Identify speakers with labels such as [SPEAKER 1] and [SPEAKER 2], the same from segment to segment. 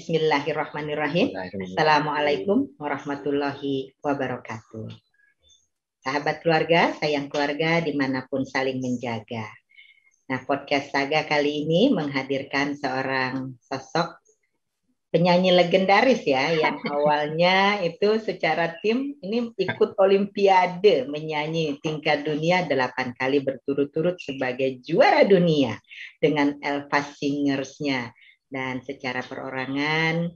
[SPEAKER 1] Bismillahirrahmanirrahim. Assalamualaikum warahmatullahi wabarakatuh. Sahabat keluarga, sayang keluarga dimanapun saling menjaga. Nah, podcast Saga kali ini menghadirkan seorang sosok penyanyi legendaris ya, yang awalnya itu secara tim ini ikut Olimpiade menyanyi tingkat dunia 8 kali berturut-turut sebagai juara dunia dengan Elva Singers-nya. Dan secara perorangan,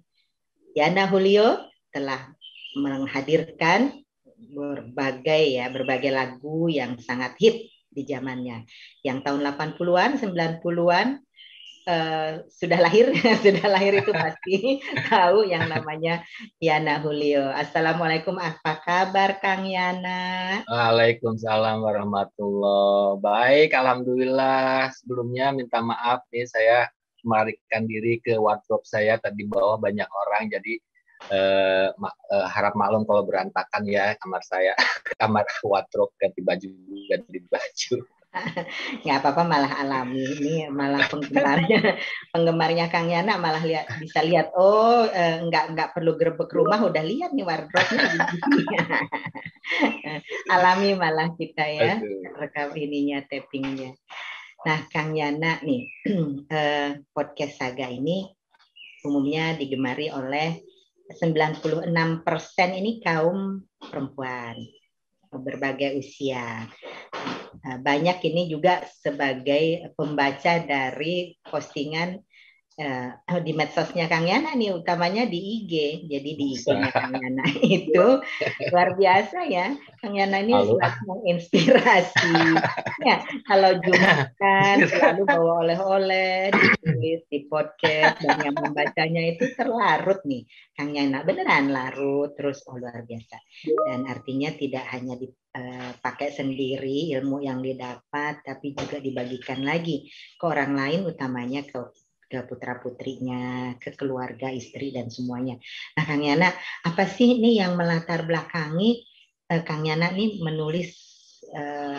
[SPEAKER 1] Yana Julio telah menghadirkan berbagai lagu yang sangat hit di zamannya. Yang tahun 80-an, 90-an sudah lahir itu pasti tahu yang namanya Yana Julio. Assalamualaikum, apa kabar Kang Yana?
[SPEAKER 2] Waalaikumsalam warahmatullahi. Baik, alhamdulillah. Sebelumnya minta maaf nih, saya melarikan diri ke wardrobe saya tadi bawah banyak orang, jadi harap maklum kalau berantakan ya kamar saya, kamar wardrobe, ganti baju.
[SPEAKER 1] Nggak apa-apa, malah alami. Ini malah penggemarnya Kang Yana malah bisa lihat, nggak perlu gerbek rumah, udah lihat nih wardrobe-nya. Alami malah kita ya, rekam ininya, tappingnya. Nah, Kang Yana nih, podcast Saga ini umumnya digemari oleh 96% ini kaum perempuan berbagai usia. Banyak ini juga sebagai pembaca dari postingan di medsosnya Kang Yana nih, utamanya di IG. Jadi di IG-nya Kang Yana itu luar biasa ya. Kang Yana ini sangat menginspirasi. Ya, kalau Jumatan selalu bawa oleh-oleh, ditulis di podcast, dan yang membacanya itu terlarut nih. Kang Yana beneran larut terus, luar biasa. Dan artinya tidak hanya dipakai sendiri ilmu yang didapat, tapi juga dibagikan lagi ke orang lain, utamanya ke putra-putrinya, ke keluarga, istri, dan semuanya. Nah, Kang Yana, apa sih ini yang melatar belakangi Kang Yana nih menulis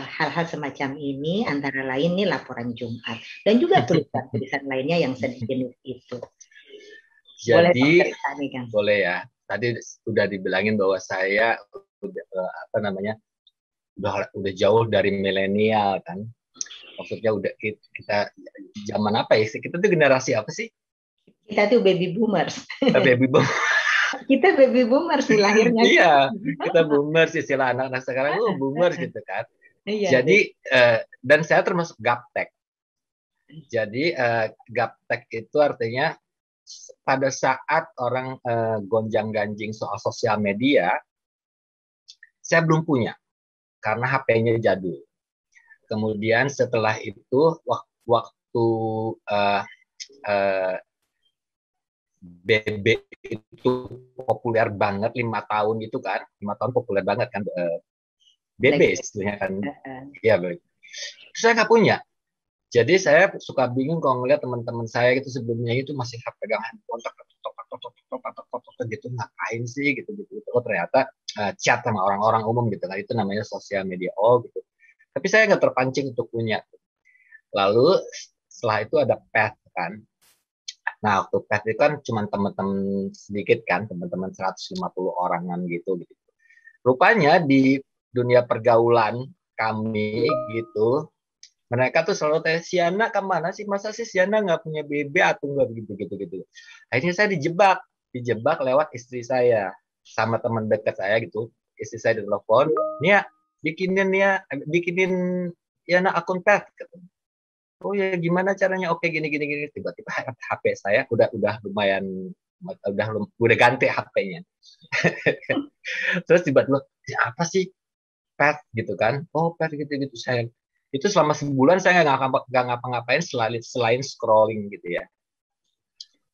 [SPEAKER 1] hal-hal semacam ini, antara lain nih laporan Jumat, dan juga tulisan-tulisan lainnya yang sejenis itu.
[SPEAKER 2] Jadi, boleh ya. Tadi sudah dibilangin bahwa saya udah jauh dari milenial kan. Maksudnya udah kita zaman apa ya? Kita tuh generasi apa sih?
[SPEAKER 1] Kita tuh baby boomers.
[SPEAKER 2] Baby boomers.
[SPEAKER 1] Kita baby boomers nih lahirnya.
[SPEAKER 2] Iya, kita boomers, istilah anak-anak sekarang boomers gitu kan.
[SPEAKER 1] Iya,
[SPEAKER 2] jadi dan saya termasuk gaptek. Jadi gaptek itu artinya pada saat orang gonjang-ganjing soal sosial media, saya belum punya karena HP-nya jadul. Kemudian setelah itu waktu BB itu populer banget, 5 tahun itu kan, 5 tahun populer banget kan, BB istilahnya kan, ya baik. Saya nggak punya, jadi saya suka bingung kalau ngeliat teman-teman saya gitu sebelumnya itu masih pegang handphone, gitu, ngapain sih gitu. Oh ternyata chat sama orang-orang umum gitu kan, itu namanya sosial media gitu. Tapi saya nggak terpancing untuk punya. Lalu setelah itu ada pet kan. Nah, waktu pet itu kan cuma teman-teman sedikit kan, teman-teman 150 orangan gitu. Rupanya di dunia pergaulan kami gitu, mereka tuh selalu tanya, Siana kemana sih? Masa sih Siana nggak punya BB atau nggak gitu. Akhirnya saya dijebak lewat istri saya sama teman dekat saya gitu. Istri saya ditelepon, Nia, bikinin Yana akun pet. Oh ya, gimana caranya? Oke, gini. Tiba-tiba HP saya udah lumayan, udah ganti HP-nya. Terus tiba-tiba, apa sih pet gitu kan? Oh, pet gitu. Saya itu selama sebulan saya nggak ngapa-ngapain selain scrolling gitu ya.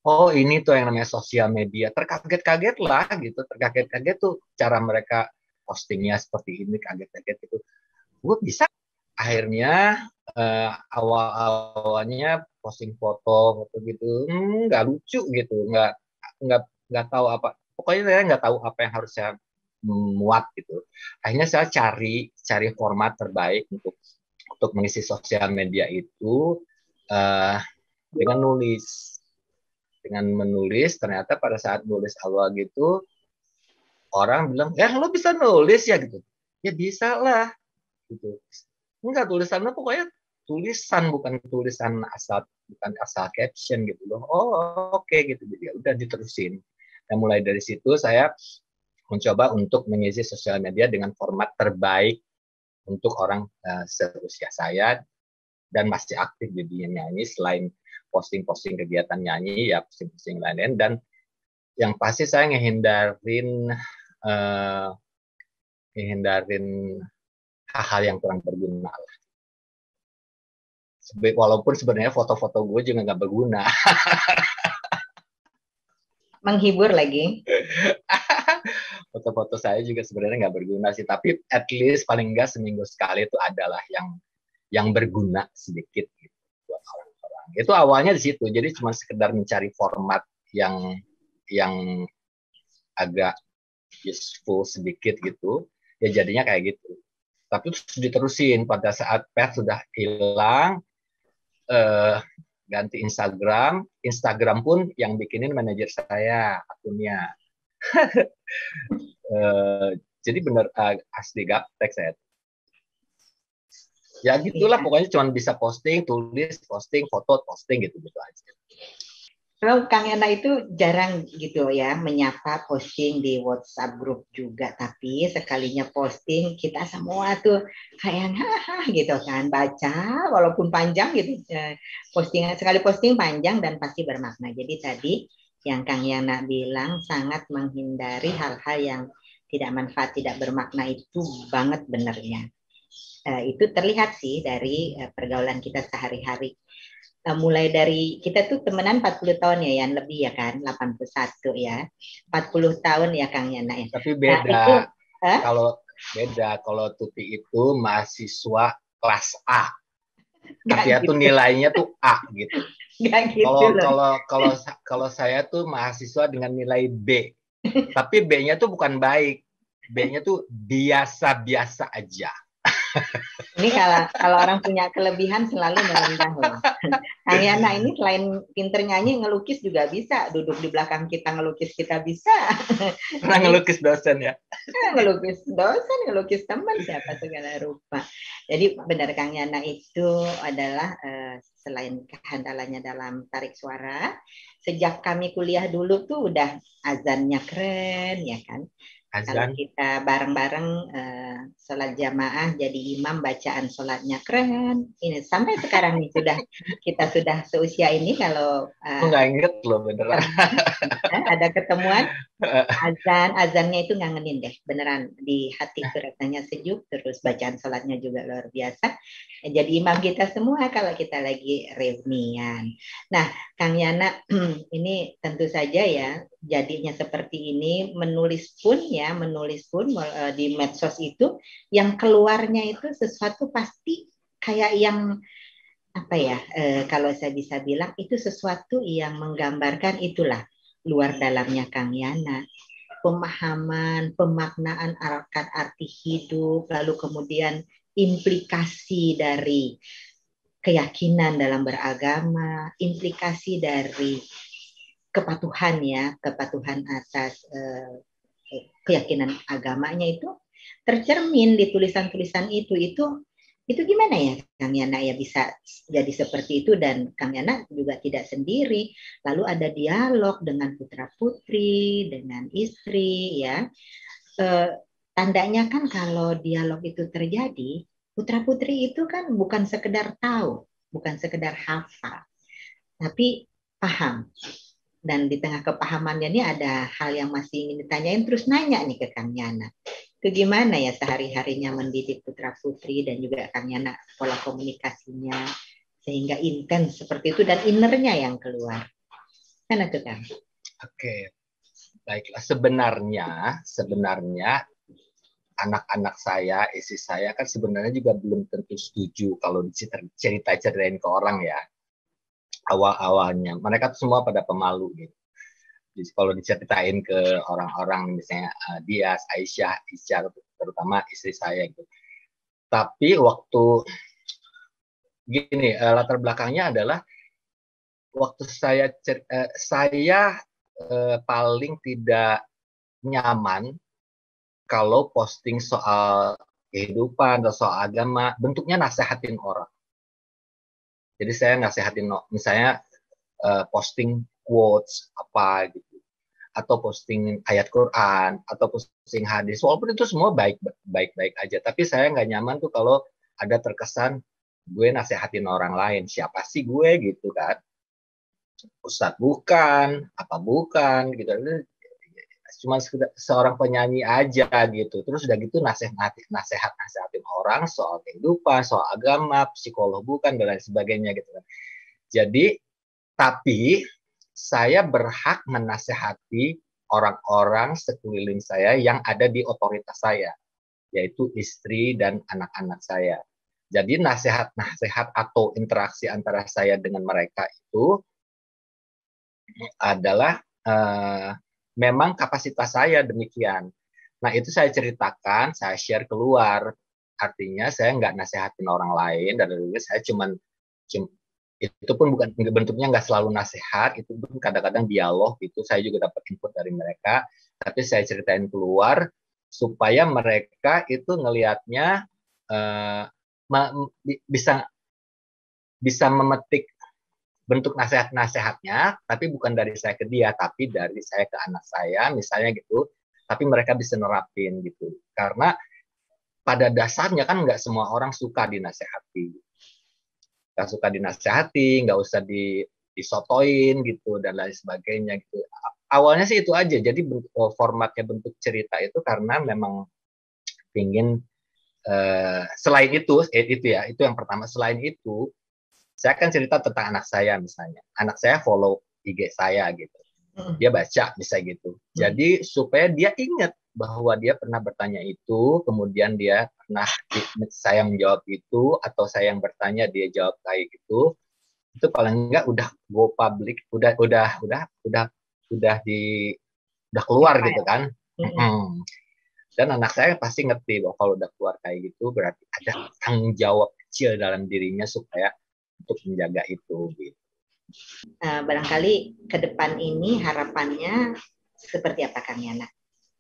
[SPEAKER 2] Oh, ini tuh yang namanya sosial media. Terkaget-kaget lah gitu. Terkaget-kaget tuh cara mereka postingnya seperti ini, kaget-kaget gitu. Gue bisa. Akhirnya awal-awalnya posting foto gitu, nggak lucu gitu, nggak tahu apa. Pokoknya saya nggak tahu apa yang harus saya muat gitu. Akhirnya saya cari format terbaik untuk mengisi sosial media itu dengan nulis dengan menulis. Ternyata pada saat nulis awal gitu, orang bilang, lo bisa nulis ya gitu. Ya bisa lah gitu. Enggak, tulisan lo pokoknya tulisan, bukan tulisan asal, bukan asal caption gitu loh. Oh oke gitu, jadi udah diterusin. Dan mulai dari situ saya mencoba untuk mengisi sosial media dengan format terbaik untuk orang seusia saya dan masih aktif di dunia nyanyi. Selain posting-posting kegiatan nyanyi, ya posting-posting lain-lain. Dan yang pasti saya ngehindarin hal-hal yang kurang berguna. Walaupun sebenarnya foto-foto gue juga nggak berguna.
[SPEAKER 1] Menghibur lagi.
[SPEAKER 2] Foto-foto saya juga sebenarnya nggak berguna sih, tapi at least paling nggak seminggu sekali itu adalah yang berguna sedikit gitu buat orang-orang. Itu awalnya di situ, jadi cuma sekedar mencari format yang agak useful sedikit gitu, ya jadinya kayak gitu. Tapi terus diterusin pada saat pet sudah hilang, ganti Instagram pun yang bikinin manajer saya akunnya. Jadi benar asli gaptek saya. Ya gitulah, pokoknya cuma bisa posting, tulis, posting, foto, posting gitu aja.
[SPEAKER 1] Kalau Kang Yana itu jarang gitu ya menyapa posting di WhatsApp grup juga, tapi sekalinya posting kita semua tuh kayak hahaha gitu kan, baca walaupun panjang gitu, postingan sekali posting panjang dan pasti bermakna. Jadi tadi yang Kang Yana bilang sangat menghindari hal-hal yang tidak manfaat, tidak bermakna itu banget benernya. Itu terlihat sih dari pergaulan kita sehari-hari. Mulai dari kita tuh temenan 40 tahun ya, yang lebih ya kan, 81 ya. 40 tahun ya Kang Yana ya.
[SPEAKER 2] Tapi beda. Nah, itu, kalau Tuti itu mahasiswa kelas A. Artinya gitu. Tuh nilainya tuh A gitu. Gitu kalau saya tuh mahasiswa dengan nilai B. Tapi B-nya tuh bukan baik. B-nya tuh biasa-biasa aja.
[SPEAKER 1] Ini kalau orang punya kelebihan selalu merendah loh. Kang Yana ini selain pinter nyanyi, ngelukis juga bisa. Duduk di belakang kita ngelukis kita bisa.
[SPEAKER 2] Pernah ngelukis dosen ya?
[SPEAKER 1] Ngelukis dosen, ngelukis teman, siapa segala rupa. Jadi benar Kang Yana itu adalah selain kehandalannya dalam tarik suara, sejak kami kuliah dulu tuh udah azannya keren ya kan. Kalau kita bareng-bareng sholat jamaah jadi imam, bacaan sholatnya keren. Ini sampai sekarang nih kita sudah seusia ini kalau
[SPEAKER 2] nggak inget loh beneran.
[SPEAKER 1] Ada ketemuan azannya itu ngangenin deh beneran, di hati itu rasanya sejuk, terus bacaan sholatnya juga luar biasa. Jadi imam kita semua kalau kita lagi reunian. Nah Kang Yana, ini tentu saja ya jadinya seperti ini, menulis pun di medsos itu yang keluarnya itu sesuatu pasti kayak yang apa ya, kalau saya bisa bilang itu sesuatu yang menggambarkan itulah luar dalamnya Kang Yana, pemahaman, pemaknaan akan arti hidup, lalu kemudian implikasi dari keyakinan dalam beragama, implikasi dari kepatuhan ya, kepatuhan atas keyakinan agamanya itu tercermin di tulisan-tulisan itu gimana ya Kang Yana ya bisa jadi seperti itu, dan Kang Yana juga tidak sendiri, lalu ada dialog dengan putra-putri, dengan istri ya. Tandanya kan kalau dialog itu terjadi, putra-putri itu kan bukan sekedar tahu, bukan sekedar hafal, tapi paham. Dan di tengah kepahamannya ini ada hal yang masih ingin ditanyain, terus nanya nih ke Kang Yana. Itu gimana ya sehari-harinya mendidik putra-putri dan juga Kang Yana pola komunikasinya sehingga intens seperti itu dan innernya yang keluar. Kan itu Kang? Oke.
[SPEAKER 2] Baiklah, sebenarnya anak-anak saya, istri saya kan sebenarnya juga belum tentu setuju kalau cerita-ceritain ke orang ya. Awal-awalnya mereka tuh semua pada pemalu gitu. Jadi kalau diceritain ke orang-orang misalnya Dias, Aisyah, Isya, terutama istri saya gitu. Tapi waktu gini, latar belakangnya adalah waktu saya paling tidak nyaman kalau posting soal kehidupan atau soal agama, bentuknya nasehatin orang. Jadi saya nasehatin, misalnya posting quotes apa gitu, atau posting ayat Quran, atau posting hadis, walaupun itu semua baik-baik aja. Tapi saya nggak nyaman tuh kalau ada terkesan gue nasehatin orang lain. Siapa sih gue gitu kan? Ustadz bukan, apa bukan gitu. Cuma seorang penyanyi aja gitu. Terus udah gitu nasehatin orang soal kehidupan, soal agama, psikolog bukan, dan lain sebagainya gitu kan. Jadi, tapi saya berhak menasehati orang-orang sekeliling saya yang ada di otoritas saya, yaitu istri dan anak-anak saya. Jadi nasihat-nasihat atau interaksi antara saya dengan mereka itu adalah memang kapasitas saya demikian. Nah, itu saya ceritakan, saya share keluar. Artinya saya nggak nasehatin orang lain, dan saya cuman itu pun bukan bentuknya, nggak selalu nasihat, itu pun kadang-kadang dialog gitu. Saya juga dapat input dari mereka, tapi saya ceritain keluar supaya mereka itu ngelihatnya bisa memetik bentuk nasihatnya, tapi bukan dari saya ke dia, tapi dari saya ke anak saya, misalnya gitu. Tapi mereka bisa nerapin gitu. Karena pada dasarnya kan nggak semua orang suka dinasehati. Nggak suka dinasehati, nggak usah disotoin gitu, dan lain sebagainya gitu. Awalnya sih itu aja. Jadi formatnya bentuk cerita itu karena memang ingin selain itu ya, itu yang pertama. Selain itu, saya akan cerita tentang anak saya misalnya. Anak saya follow IG saya gitu. Dia baca bisa gitu. Jadi supaya dia ingat bahwa dia pernah bertanya itu, kemudian dia pernah saya menjawab itu, atau saya yang bertanya dia jawab kayak gitu. Itu paling enggak udah go public, udah keluar gitu kan. Dan anak saya pasti ngerti bahwa kalau udah keluar kayak gitu berarti ada tanggung jawab kecil dalam dirinya supaya untuk menjaga itu gitu.
[SPEAKER 1] Barangkali ke depan ini harapannya seperti apa Kang Yana?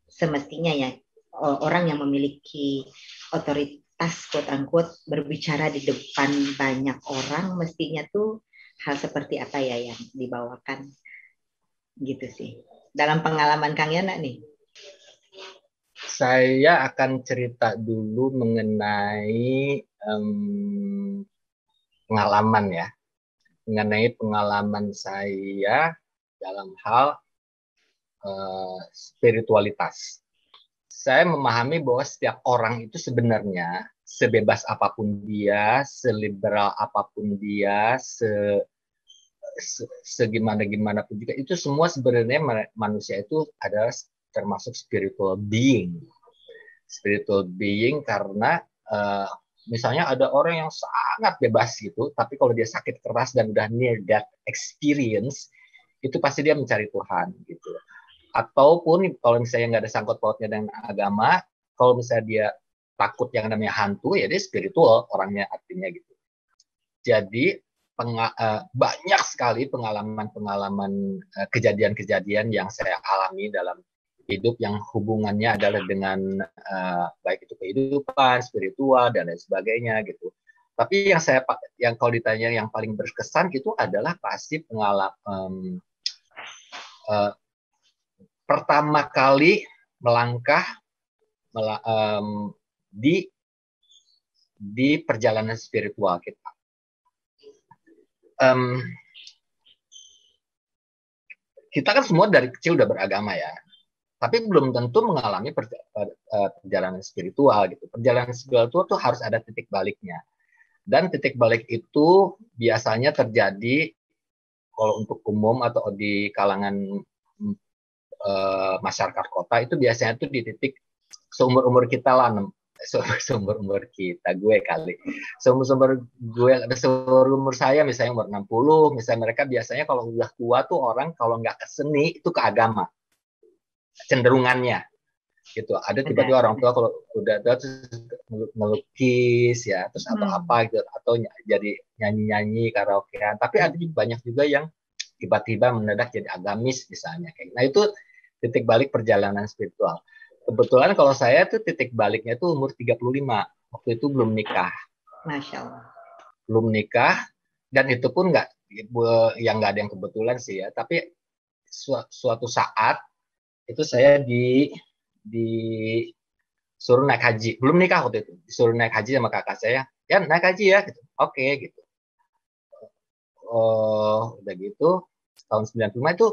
[SPEAKER 1] Semestinya ya orang yang memiliki otoritas quote unquote berbicara di depan banyak orang, mestinya tuh hal seperti apa ya yang dibawakan gitu sih. Dalam pengalaman Kang Yana nih.
[SPEAKER 2] Saya akan cerita dulu mengenai pengalaman ya. Mengenai pengalaman saya dalam hal spiritualitas. Saya memahami bahwa setiap orang itu sebenarnya sebebas apapun dia, seliberal apapun dia, segimana pun juga, itu semua sebenarnya manusia itu adalah termasuk spiritual being. Spiritual being karena misalnya ada orang yang sangat bebas gitu, tapi kalau dia sakit keras dan udah near death experience, itu pasti dia mencari Tuhan gitu. Ataupun kalau misalnya nggak ada sangkut pautnya dengan agama, kalau misalnya dia takut yang namanya hantu, ya dia spiritual orangnya artinya gitu. Jadi banyak sekali pengalaman-pengalaman kejadian-kejadian yang saya alami dalam hidup yang hubungannya adalah dengan baik itu kehidupan, spiritual dan lain sebagainya gitu. Tapi yang kalau ditanya yang paling berkesan itu adalah pasti pengalaman pertama kali melangkah di perjalanan spiritual kita. Kita kan semua dari kecil udah beragama ya, tapi belum tentu mengalami perjalanan spiritual gitu. Perjalanan spiritual tuh harus ada titik baliknya, dan titik balik itu biasanya terjadi kalau untuk umum atau di kalangan masyarakat kota itu biasanya tuh di titik seumur kita lah, seumur kita, gue kali, seumur saya misalnya umur 60, misalnya mereka biasanya kalau udah tua tuh orang kalau nggak ke seni itu ke agama cenderungannya gitu. Ada tiba-tiba orang tua kalau udah terus melukis ya, terus atau apa gitu, atau jadi nyanyi-nyanyi karaokean. Tapi ada banyak juga yang tiba-tiba mendadak jadi agamis misalnya. Nah itu titik balik perjalanan spiritual. Kebetulan kalau saya tuh titik baliknya tuh umur 35. Waktu itu belum nikah.
[SPEAKER 1] Masya Allah.
[SPEAKER 2] Belum nikah, dan itu pun nggak ada yang kebetulan sih ya. Tapi suatu saat itu saya disuruh naik haji. Belum nikah waktu itu. Disuruh naik haji sama kakak saya. Ya naik haji ya. Gitu. Oke gitu. Udah gitu. Tahun 95 itu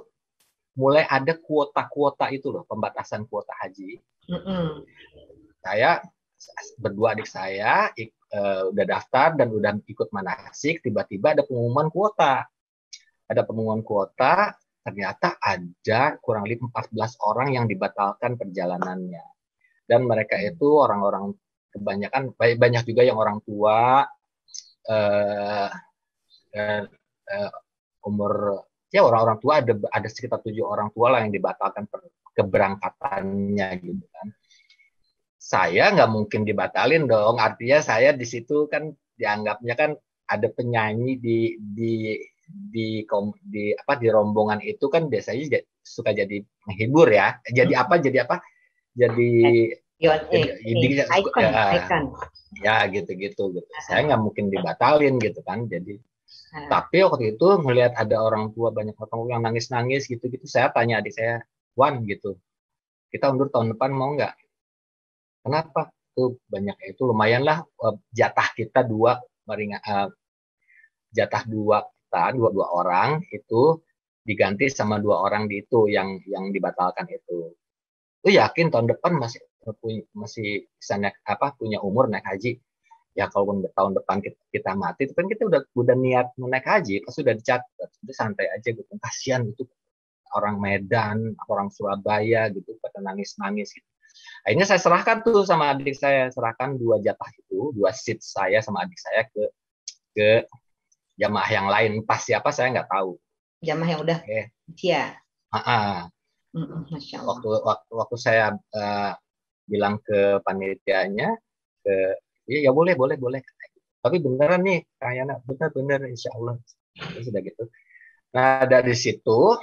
[SPEAKER 2] mulai ada kuota-kuota itu loh. Pembatasan kuota haji. Saya berdua adik saya udah daftar dan udah ikut manasik, tiba-tiba ada pengumuman kuota. Ternyata ada kurang lebih 14 orang yang dibatalkan perjalanannya. Dan mereka itu orang-orang kebanyakan, banyak juga yang orang tua, umur, ya orang-orang tua, ada sekitar 7 orang tua lah yang dibatalkan keberangkatannya gitu kan. Saya nggak mungkin dibatalin dong, artinya saya di situ kan dianggapnya kan ada penyanyi di rombongan itu kan biasanya suka jadi menghibur ya, jadi icon. Ya gitu. Saya nggak mungkin dibatalin gitu kan, jadi tapi waktu itu melihat ada orang tua, banyak orang yang nangis gitu, saya tanya adik saya, Wan gitu, kita undur tahun depan mau nggak? Kenapa? Tuh banyak itu lumayan lah, jatah kita dua orang itu diganti sama 2 orang di itu yang dibatalkan itu. Lu yakin tahun depan masih bisa punya umur naik haji? Ya kalau tahun depan kita mati, itu kan kita udah niat mau naik haji, pas sudah dicatat, udah santai aja gitu. Kasihan gitu orang Medan, orang Surabaya gitu pada nangis gitu. Akhirnya saya serahkan tuh sama adik saya, serahkan 2 jatah itu, 2 seat saya sama adik saya ke jamaah yang lain. Pas siapa saya nggak tahu.
[SPEAKER 1] Jamaah yang udah usia.
[SPEAKER 2] Waktu saya bilang ke panitianya, ya boleh. Tapi beneran nih, kayaknya bener insya Allah. Sudah gitu. Nah dari situ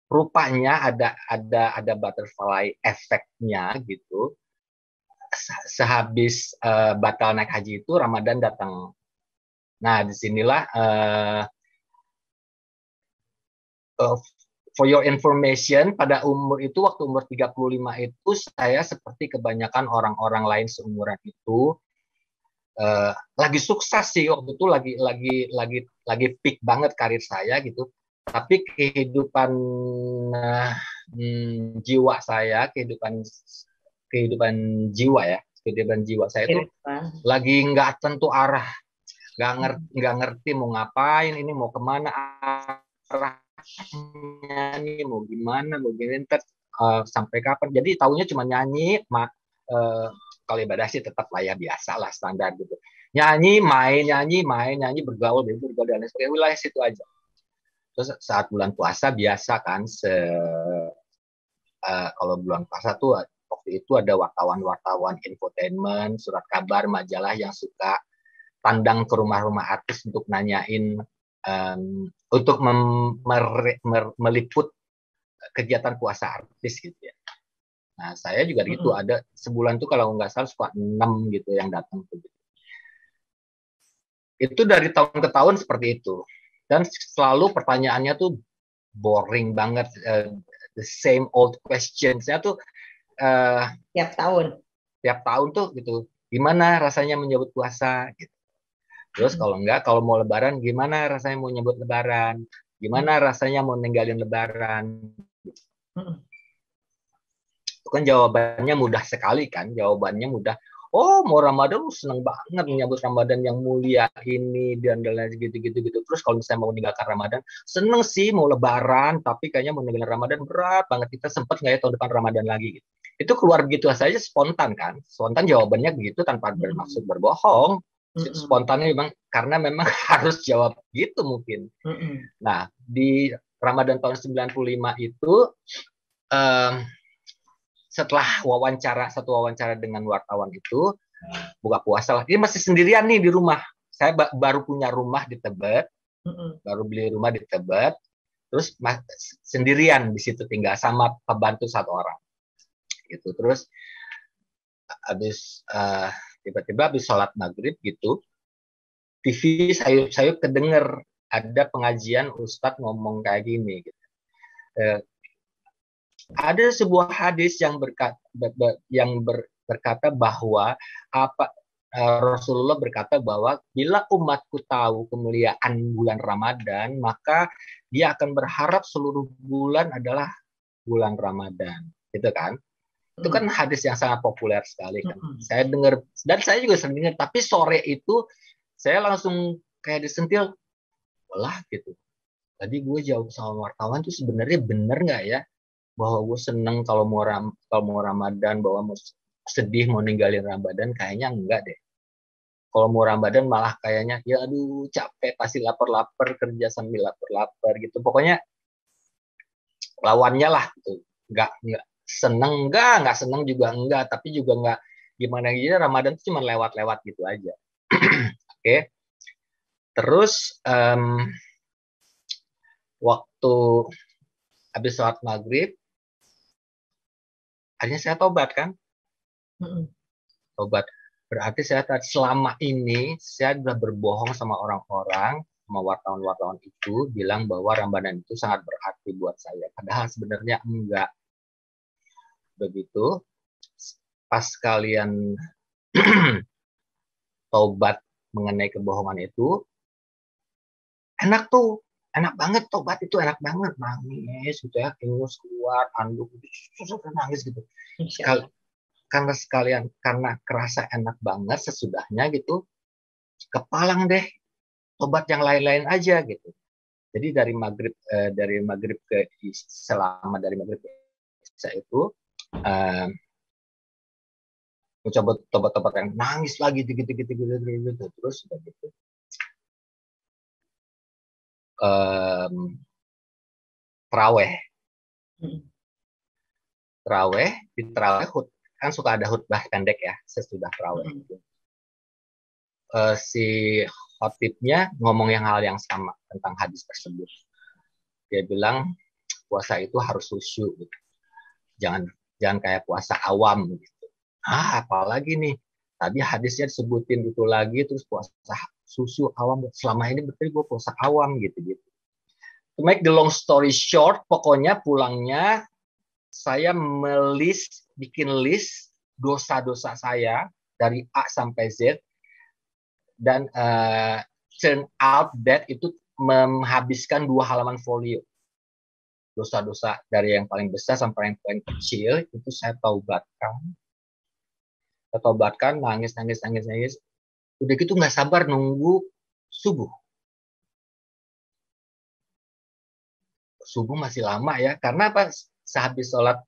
[SPEAKER 2] rupanya ada butterfly efeknya gitu. Sehabis batal naik haji itu Ramadan datang. Nah disinilah for your information, pada waktu umur 35 itu saya seperti kebanyakan orang-orang lain seumuran itu lagi sukses sih waktu itu, lagi peak banget karir saya gitu. Tapi kehidupan jiwa saya, kehidupan jiwa saya itu lagi nggak tentu arah, nggak ngerti mau ngapain, ini mau kemana arahnya, nih mau gimana, mau gini sampai kapan. Jadi taunya cuma nyanyi, kalau ibadah sih tetap lah ya biasa lah standar gitu. Nyanyi, main, bergaul dan sebagainya, wilayah situ aja. Terus saat bulan puasa biasa kan, kalau bulan puasa tuh waktu itu ada wartawan infotainment, surat kabar, majalah yang suka tandang ke rumah-rumah artis untuk nanyain, untuk meliput kegiatan puasa artis gitu ya. Nah saya juga gitu, ada sebulan tuh kalau nggak salah suka 6 gitu yang datang tuh. Itu dari tahun ke tahun seperti itu. Dan selalu pertanyaannya tuh boring banget, the same old question. Saya tuh
[SPEAKER 1] tiap tahun
[SPEAKER 2] tuh gitu, gimana rasanya menyambut puasa gitu. Terus kalau mau lebaran, gimana rasanya mau nyambut lebaran, gimana rasanya mau ninggalin lebaran. Itu kan jawabannya mudah sekali kan, jawabannya mudah. Oh, mau Ramadan seneng banget menyambut Ramadan yang mulia ini dan lain gitu. Terus kalau misalnya mau meninggalkan Ramadan, seneng sih mau Lebaran, tapi kayaknya mau meninggalkan Ramadan berat banget. Kita sempat nggak ya tahun depan Ramadan lagi? Gitu. Itu keluar begitu saja, spontan kan? Spontan jawabannya begitu tanpa bermaksud berbohong. Spontannya memang karena memang harus jawab gitu mungkin. Nah di Ramadan tahun 95 itu. Setelah satu wawancara dengan wartawan itu, buka puasa lah. Ini masih sendirian nih di rumah. Saya baru punya rumah di Tebet. Baru beli rumah di Tebet, terus sendirian di situ tinggal sama pembantu 1 orang gitu. Terus tiba-tiba habis sholat maghrib gitu, TV saya kedenger ada pengajian Ustadz ngomong kayak gini gitu. Ada sebuah hadis yang berkata bahwa Rasulullah berkata bahwa bila umatku tahu kemuliaan bulan Ramadan, maka dia akan berharap seluruh bulan adalah bulan Ramadan, gitu kan? Itu kan hadis yang sangat populer sekali kan. Saya dengar dan saya juga sering dengar, tapi sore itu saya langsung kayak disentil, wah gitu. Tadi gue jawab sama wartawan tuh sebenarnya bener nggak ya? Bahwa gue seneng kalau mau Ramadan, bahwa mau sedih mau ninggalin Ramadan, kayaknya enggak deh. Kalau mau Ramadan malah kayaknya ya aduh capek, pasti lapar-lapar, kerja sambil lapar-lapar gitu. Pokoknya lawannya lah gitu. Enggak seneng juga enggak, tapi juga enggak gimana gitu. Ramadan itu cuma lewat-lewat gitu aja. Oke. Terus waktu habis sholat maghrib, akhirnya saya tobat kan. Tobat. Berarti saya selama ini saya sudah berbohong sama orang-orang, sama wartawan-wartawan itu, bilang bahwa Ramadan itu sangat berarti buat saya. Padahal sebenarnya enggak. Begitu. Pas kalian tobat mengenai kebohongan itu, enak tuh. Enak banget tobat itu, enak banget. Nangis gitu ya, ingus keluar, anduk, nangis gitu. Karena kerasa enak banget sesudahnya gitu, kepalang deh tobat yang lain-lain aja gitu. Jadi dari maghrib ke selama dari maghrib ke isya itu mencoba tobat-tobat yang nangis lagi gitu terus udah gitu. Terawih di terawih kan suka ada khutbah pendek ya sesudah terawih itu. Si khotibnya ngomong hal yang sama tentang hadis tersebut. Dia bilang puasa itu harus khusyuk gitu. Jangan kayak puasa awam gitu. Apalagi nih tadi hadisnya disebutin itu lagi, terus puasa susu awam, selama ini berarti gue puasa awam gitu. To make the long story short, pokoknya pulangnya saya bikin list dosa-dosa saya dari A sampai Z, dan turn out that itu menghabiskan 2 halaman folio. Dosa-dosa dari yang paling besar sampai yang paling kecil itu saya tobatkan, nangis. Udah gitu nggak sabar nunggu subuh. Subuh masih lama ya, karena apa? Sehabis sholat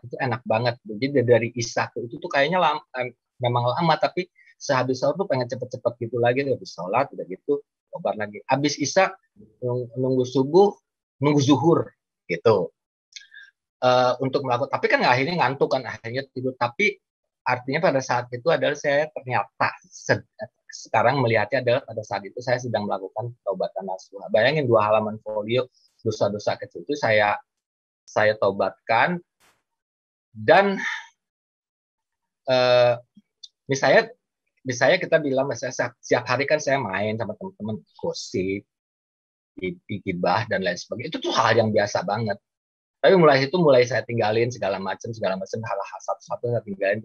[SPEAKER 2] itu enak banget. Jadi dari isya itu tuh kayaknya memang lama, tapi sehabis sholat tuh pengen cepet-cepet gitu lagi. Habis sholat udah gitu tobat lagi. Habis isya nunggu subuh, nunggu zuhur gitu. Untuk melakukan, tapi kan akhirnya ngantuk kan, akhirnya tidur. Tapi artinya pada saat itu adalah saya ternyata sekarang melihatnya adalah pada saat itu saya sedang melakukan taubatan nasuha. Bayangin 2 halaman folio dosa-dosa kecil itu saya tobatkan. Dan misalnya kita bilang, misalnya setiap hari kan saya main sama teman-teman, gosip, gibah dan lain sebagainya. Itu tuh hal yang biasa banget. Tapi mulai saya tinggalin segala macam hal-hal satu-satu saya tinggalin.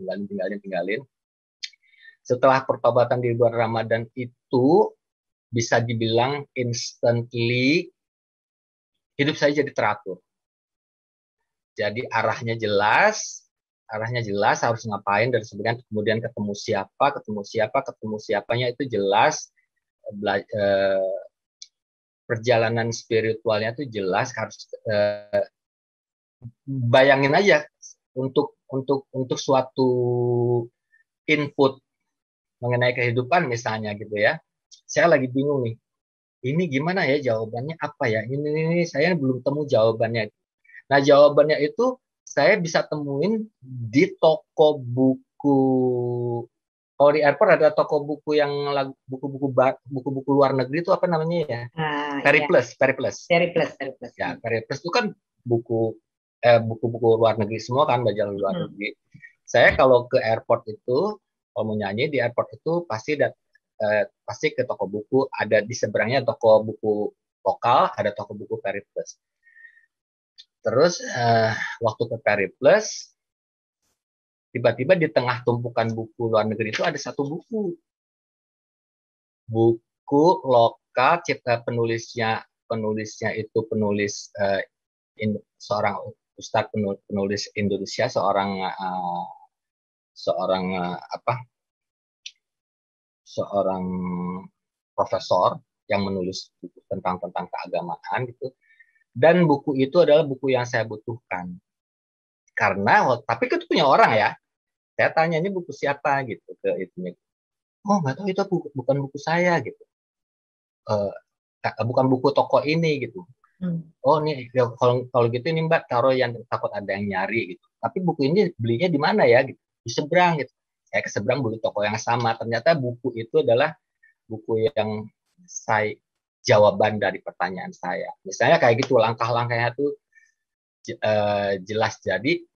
[SPEAKER 2] Setelah pertobatan di bulan Ramadan itu bisa dibilang instantly hidup saya jadi teratur. Jadi arahnya jelas harus ngapain dan sebagainya. Kemudian ketemu siapanya itu jelas. Perjalanan spiritualnya itu jelas, harus bayangin aja untuk suatu input mengenai kehidupan misalnya gitu ya. Saya lagi bingung nih. Ini gimana ya jawabannya, apa ya? Ini saya belum temu jawabannya. Nah, jawabannya itu saya bisa temuin di toko buku Kalau di airport ada toko buku yang buku-buku luar negeri itu apa namanya ya? Periplus, Periplus.
[SPEAKER 1] Periplus.
[SPEAKER 2] Ya, Periplus itu kan buku-buku luar negeri semua kan, majalah luar negeri. Saya kalau ke airport itu, kalau mau nyanyi di airport itu pasti ke toko buku, ada di seberangnya toko buku lokal, ada toko buku Periplus. Terus waktu ke Periplus, tiba-tiba di tengah tumpukan buku luar negeri itu ada satu buku lokal, penulisnya itu seorang ustadz penulis Indonesia, seorang profesor yang menulis buku tentang keagamaan gitu. Dan buku itu adalah buku yang saya butuhkan. Tapi itu punya orang ya. Saya tanya, ini buku siapa gitu ke itunya. Oh, nggak tahu, itu bukan buku saya gitu. Bukan buku toko ini gitu. Oh, ini ya, kalau gitu ini Mbak taruh yang takut ada yang nyari gitu. Tapi buku ini belinya di mana ya gitu. Di seberang gitu. Saya ke seberang beli toko yang sama. Ternyata buku itu adalah buku yang jawaban dari pertanyaan saya. Misalnya kayak gitu, langkah-langkahnya tuh jelas. Jadi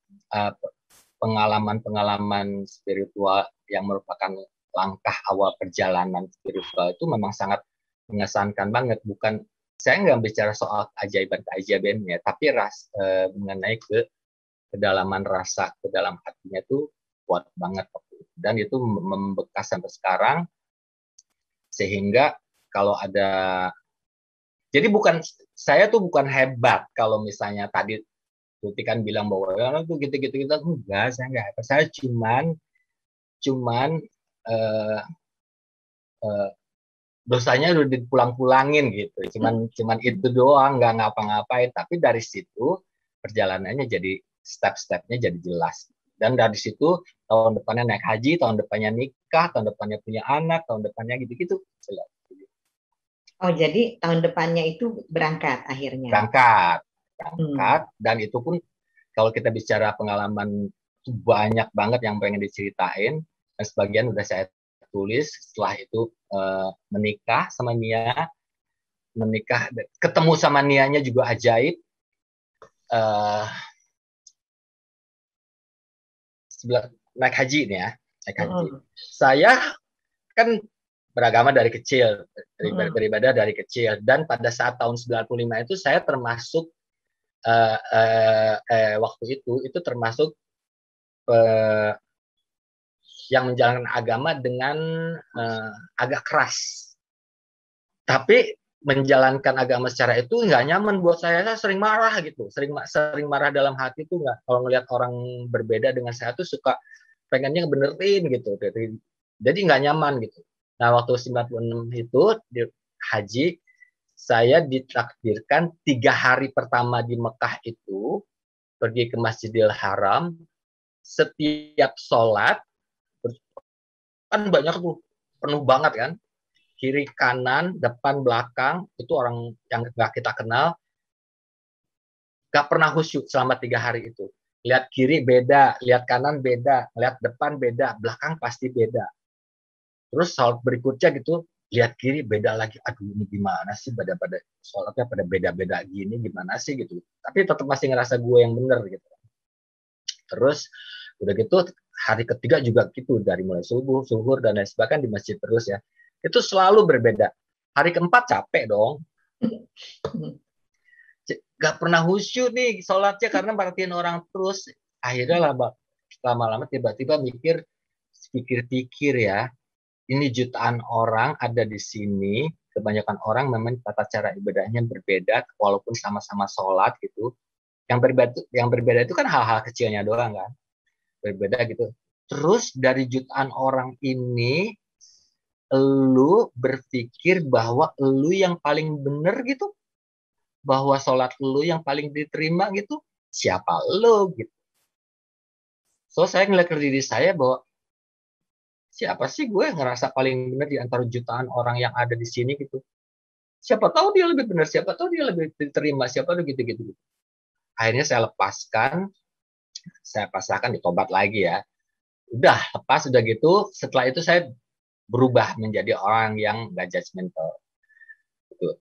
[SPEAKER 2] pengalaman spiritual yang merupakan langkah awal perjalanan spiritual itu memang sangat mengesankan banget. Saya nggak bicara soal keajaiban-keajaibannya, tapi mengenai kedalaman rasa, ke dalam hatinya itu kuat banget. Dan itu membekas sampai sekarang, sehingga kalau ada, jadi saya tuh bukan hebat kalau misalnya tadi Tuti kan bilang bahwa itu gitu-gitu, enggak, saya enggak hebat. Saya cuman dosanya udah dipulang-pulangin gitu. Cuman itu doang, nggak ngapa-ngapain. Tapi dari situ perjalanannya jadi step-stepnya jadi jelas. Dan dari situ tahun depannya naik haji, tahun depannya nikah, tahun depannya punya anak, tahun depannya gitu-gitu.
[SPEAKER 1] Oh, jadi tahun depannya itu berangkat akhirnya.
[SPEAKER 2] Berangkat. Dan itu pun kalau kita bicara pengalaman, banyak banget yang pengen diceritain, dan sebagian udah saya tulis. Setelah itu menikah sama Nia, ketemu sama Nianya juga ajaib. Naik haji nih ya, naik haji. Saya kan beragama dari kecil, beribadah dari kecil, dan pada saat tahun 95 itu saya termasuk waktu itu termasuk yang menjalankan agama dengan agak keras. Tapi menjalankan agama secara itu nggak nyaman buat saya sering marah gitu, sering marah dalam hati tuh nggak. Kalau ngelihat orang berbeda dengan saya tuh suka pengennya ngebenerin gitu. Jadi nggak nyaman gitu. Nah, waktu 96 itu di haji, saya ditakdirkan 3 hari pertama di Mekah itu pergi ke Masjidil Haram. Setiap sholat kan banyak tuh, penuh banget kan, kiri kanan depan belakang itu orang yang nggak kita kenal, nggak pernah khusyuk selama 3 hari itu. Lihat kiri beda, lihat kanan beda, lihat depan beda, belakang pasti beda. Terus sholat berikutnya gitu, lihat kiri beda lagi. Aduh, ini gimana sih, pada sholatnya pada beda-beda gini, gimana sih gitu. Tapi tetap masih ngerasa gue yang bener gitu. Terus udah gitu hari ketiga juga gitu, dari mulai subuh, zuhur dan lain sebagainya di masjid terus ya. Itu selalu berbeda. Hari keempat capek dong. Gak pernah khusyuk nih sholatnya karena perhatiin orang terus. Akhirnya lama-lama tiba-tiba pikir-pikir ya, ini jutaan orang ada di sini, kebanyakan orang memang tata cara ibadahnya berbeda walaupun sama-sama sholat gitu. Yang berbeda itu kan hal-hal kecilnya doang kan, berbeda gitu. Terus dari jutaan orang ini, lu berpikir bahwa lu yang paling bener gitu, bahwa sholat lu yang paling diterima gitu, siapa lu gitu. So saya ngeliat ke diri saya bahwa siapa sih gue ngerasa paling bener di antara jutaan orang yang ada di sini gitu. Siapa tahu dia lebih benar, siapa tahu dia lebih diterima, siapa tahu gitu-gitu. Akhirnya saya lepaskan, saya pasrahkan, ditobat lagi ya. udah lepas, udah gitu. Setelah itu saya berubah menjadi orang yang gak judgmental. Gitu.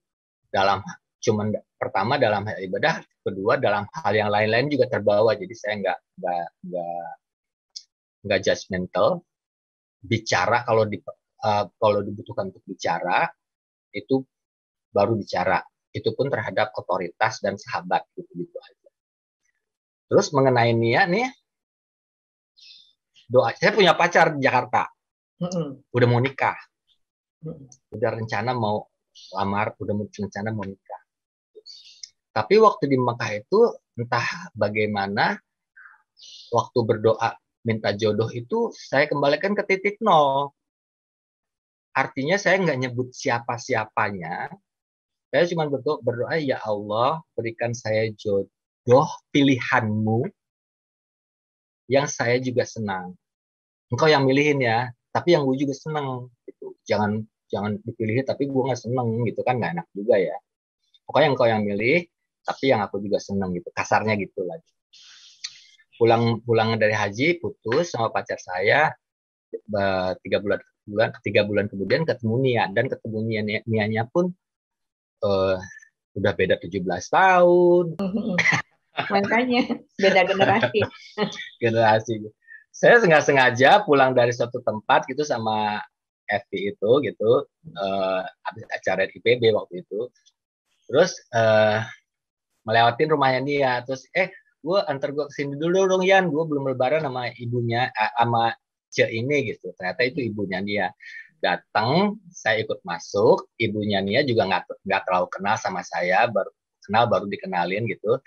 [SPEAKER 2] Dalam cuman pertama dalam hal ibadah, kedua dalam hal yang lain-lain juga terbawa. Jadi saya nggak judgmental. Bicara kalau dibutuhkan untuk bicara itu baru bicara. Itu pun terhadap otoritas dan sahabat gitu aja. Terus mengenai Nia nih, doa. Saya punya pacar di Jakarta, udah mau nikah, udah rencana mau lamar, udah rencana mau nikah. Tapi waktu di Mekah itu entah bagaimana, waktu berdoa minta jodoh itu saya kembalikan ke titik nol. Artinya saya nggak nyebut siapa-siapanya. Saya cuma berdoa, ya Allah, berikan saya jodoh pilihanmu yang saya juga senang. Engkau yang milihin ya, tapi yang gue juga senang. Gitu. Jangan dipilih, tapi gue nggak seneng gitu kan, nggak enak juga ya. Pokoknya engkau yang milih, tapi yang aku juga seneng gitu. Kasarnya gitu lagi. Pulang dari haji, putus sama pacar saya, 3 bulan kemudian ketemu Nia, dan ketemu Nianya pun udah beda 17 tahun.
[SPEAKER 1] Makanya beda generasi.
[SPEAKER 2] Generasi. Saya nggak sengaja pulang dari suatu tempat gitu sama FP itu gitu, habis acara IPB waktu itu. Terus melewatin rumahnya dia, terus antar gue kesini dulu dong Yan, gue belum lebaran sama ibunya, sama cek ini gitu. Ternyata itu ibunya dia. Datang, saya ikut masuk, ibunya Nia juga nggak terlalu kenal sama saya, baru dikenalin gitu.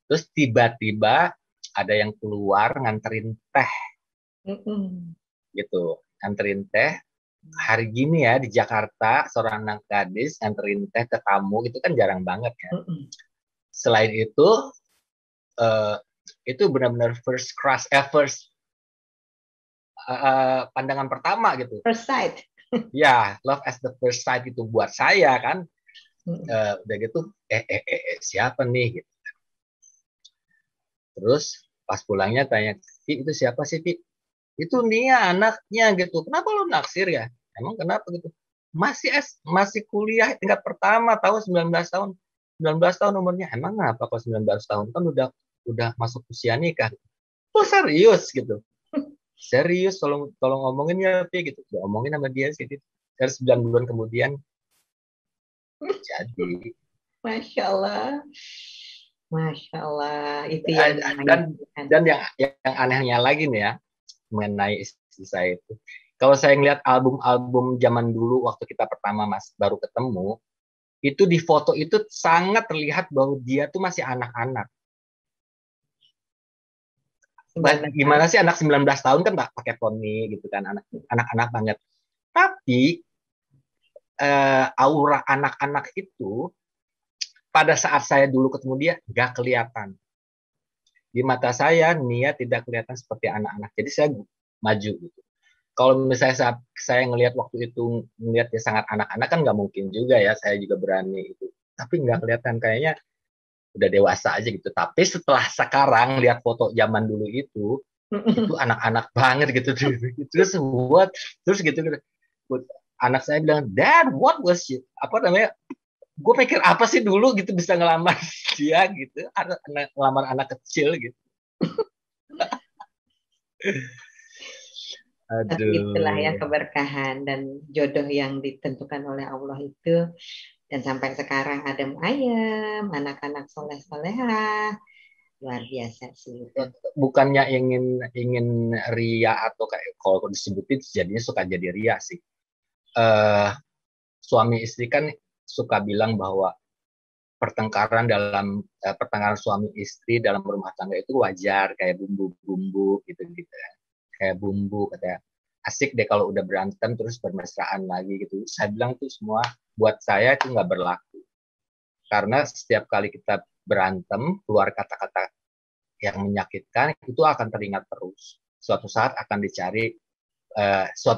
[SPEAKER 2] Terus tiba-tiba ada yang keluar nganterin teh, gitu, nganterin teh. Hari gini ya di Jakarta, seorang anak gadis nganterin teh ke tamu itu kan jarang banget ya. Selain itu benar-benar first pandangan pertama gitu.
[SPEAKER 1] First sight.
[SPEAKER 2] Ya, love as the first sight itu buat saya kan. Udah gitu, siapa nih gitu. Terus pas pulangnya tanya, Pi, itu siapa sih, Pi? Itu Nia anaknya gitu. Kenapa lo naksir ya? Emang kenapa gitu? Masih kuliah tingkat pertama, tahun 19 tahun. 19 tahun umurnya. Emang kenapa kalau 19 tahun kan udah masuk usia nikah. Oh, serius gitu. Serius, tolong ngomongin ya, Pi gitu. Ya, ngomongin sama dia sih. Dari 9 bulan kemudian jadi.
[SPEAKER 1] Masya Allah. Masya Allah, itu
[SPEAKER 2] yang dan yang anehnya lagi nih ya, mengenai istri saya itu. Kalau saya ngeliat album-album zaman dulu waktu kita pertama baru ketemu, itu di foto itu sangat terlihat bahwa dia tuh masih anak-anak. Gimana sih anak 19 tahun kan tak pakai poni gitu kan, anak-anak banget. Tapi aura anak-anak itu pada saat saya dulu ketemu dia nggak kelihatan. Di mata saya Nia tidak kelihatan seperti anak-anak. Jadi saya maju gitu. Kalau misalnya saya ngelihat waktu itu ngelihat dia sangat anak-anak kan nggak mungkin juga ya, saya juga berani itu. Tapi nggak kelihatan, kayaknya udah dewasa aja gitu. Tapi setelah sekarang lihat foto zaman dulu itu anak-anak banget gitu. Terus gitu. Anak saya bilang, Dad, what was it? Apa namanya? Gue pikir apa sih dulu gitu bisa ngelamar dia gitu, ngelamar anak kecil gitu.
[SPEAKER 1] Tapi itulah ya keberkahan dan jodoh yang ditentukan oleh Allah itu. Dan sampai sekarang adem ayem, anak-anak soleh-solehah. Luar biasa sih.
[SPEAKER 2] Bukannya ingin ria atau kayak kalau disebutin jadinya suka jadi ria sih. Suami istri kan suka bilang bahwa pertengkaran suami istri dalam rumah tangga itu wajar, kayak bumbu-bumbu gitu kayak bumbu, katanya asik deh kalau udah berantem terus bermesraan lagi gitu. Saya bilang tuh semua buat saya itu nggak berlaku, karena setiap kali kita berantem keluar kata-kata yang menyakitkan itu akan teringat terus. Suatu saat akan dicari,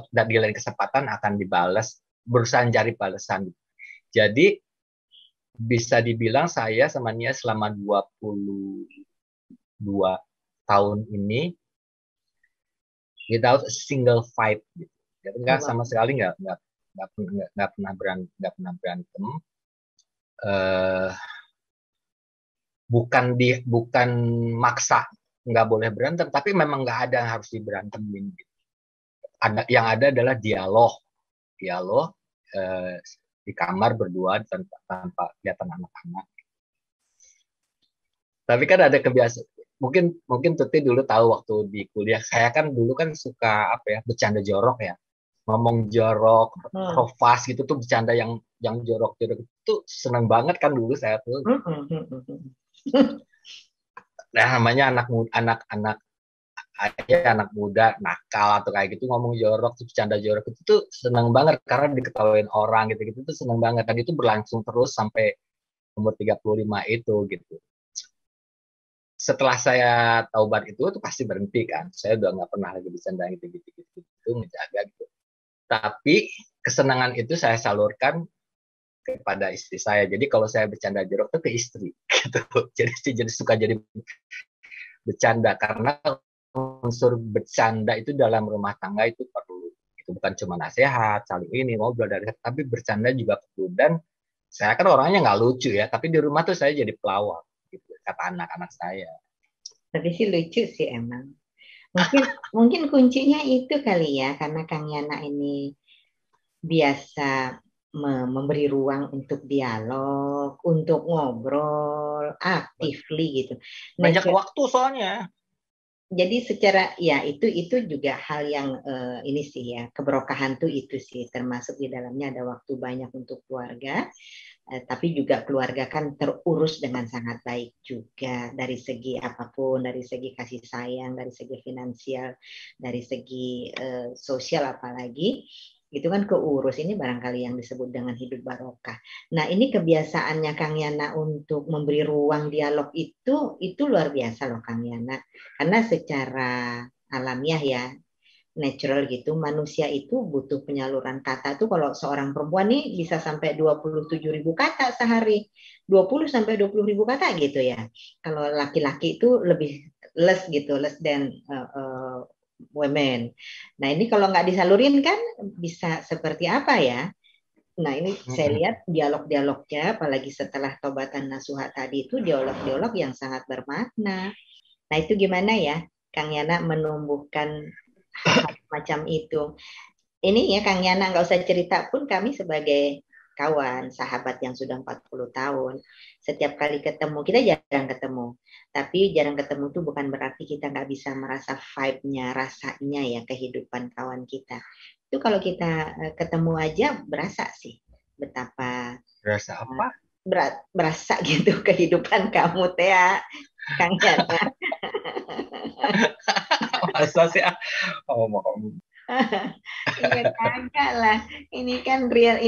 [SPEAKER 2] di lain kesempatan akan dibalas, berusaha mencari balasan. Jadi bisa dibilang saya sama Nia selama 22 tahun ini without a single fight gitu. Jadi nggak
[SPEAKER 1] Oh,
[SPEAKER 2] sama sekali nggak pernah berantem. Eh, bukan maksa nggak boleh berantem, tapi memang nggak ada yang harus diberantemin. Gitu. Yang ada adalah dialog di kamar berdua tanpa kelihatan anak-anak. Tapi kan ada kebiasaan. Mungkin Tuti dulu tahu waktu di kuliah. Saya kan dulu kan suka apa ya, bercanda jorok ya, ngomong jorok, profas gitu tuh, bercanda yang jorok-jorok itu seneng banget kan dulu saya tuh. Nah, namanya anak muda nakal atau kayak gitu ngomong jorok, bercanda jorok itu tuh seneng banget karena diketawain orang gitu-gitu tuh seneng banget, dan itu berlangsung terus sampai umur 35 itu gitu. Setelah saya taubat itu tuh pasti berhenti kan. Saya udah nggak pernah lagi bercanda gitu-gitu menjaga gitu. Tapi kesenangan itu saya salurkan kepada istri saya. Jadi kalau saya bercanda jorok tuh ke istri gitu. Jadi suka jadi bercanda karena unsur bercanda itu dalam rumah tangga itu perlu. Itu bukan cuma nasihat, saling ini ngobrol tapi bercanda juga perlu. Dan saya kan orangnya nggak lucu ya, tapi di rumah tuh saya jadi pelawak gitu, kata anak-anak saya.
[SPEAKER 1] Tapi sih lucu sih emang. Mungkin kuncinya itu kali ya, karena Kang Yana ini biasa memberi ruang untuk dialog, untuk ngobrol, actively gitu.
[SPEAKER 2] Banyak waktu soalnya.
[SPEAKER 1] Jadi secara ya itu juga hal yang ini sih ya, keberkahan tuh itu sih, termasuk di dalamnya ada waktu banyak untuk keluarga, tapi juga keluarga kan terurus dengan sangat baik juga dari segi apapun, dari segi kasih sayang, dari segi finansial, dari segi sosial apalagi itu kan keurus. Ini barangkali yang disebut dengan hidup barokah. Nah, ini kebiasaannya Kang Yana untuk memberi ruang dialog itu luar biasa loh Kang Yana. Karena secara alamiah ya, natural gitu, manusia itu butuh penyaluran kata tuh. Kalau seorang perempuan nih bisa sampai 27.000 kata sehari, 20 sampai 20.000 kata gitu ya. Kalau laki-laki itu lebih less gitu, less than women. Nah ini kalau nggak disalurin kan bisa seperti apa ya? Nah ini saya lihat dialog-dialognya, apalagi setelah Tobatan Nasuha tadi itu dialog-dialog yang sangat bermakna. Nah itu gimana ya Kang Yana menumbuhkan hal macam itu? Ini ya Kang Yana nggak usah cerita pun, kami sebagai kawan, sahabat yang sudah 40 tahun, setiap kali ketemu, kita jarang ketemu. Tapi jarang ketemu itu bukan berarti kita nggak bisa merasa vibe-nya, rasanya ya kehidupan kawan kita. Itu kalau kita ketemu aja berasa sih betapa
[SPEAKER 2] berasa apa?
[SPEAKER 1] Berasa gitu kehidupan kamu teh ya, Kang Yana.
[SPEAKER 2] Masa sih? Oh,
[SPEAKER 1] Iya kagak lah. Ini kan real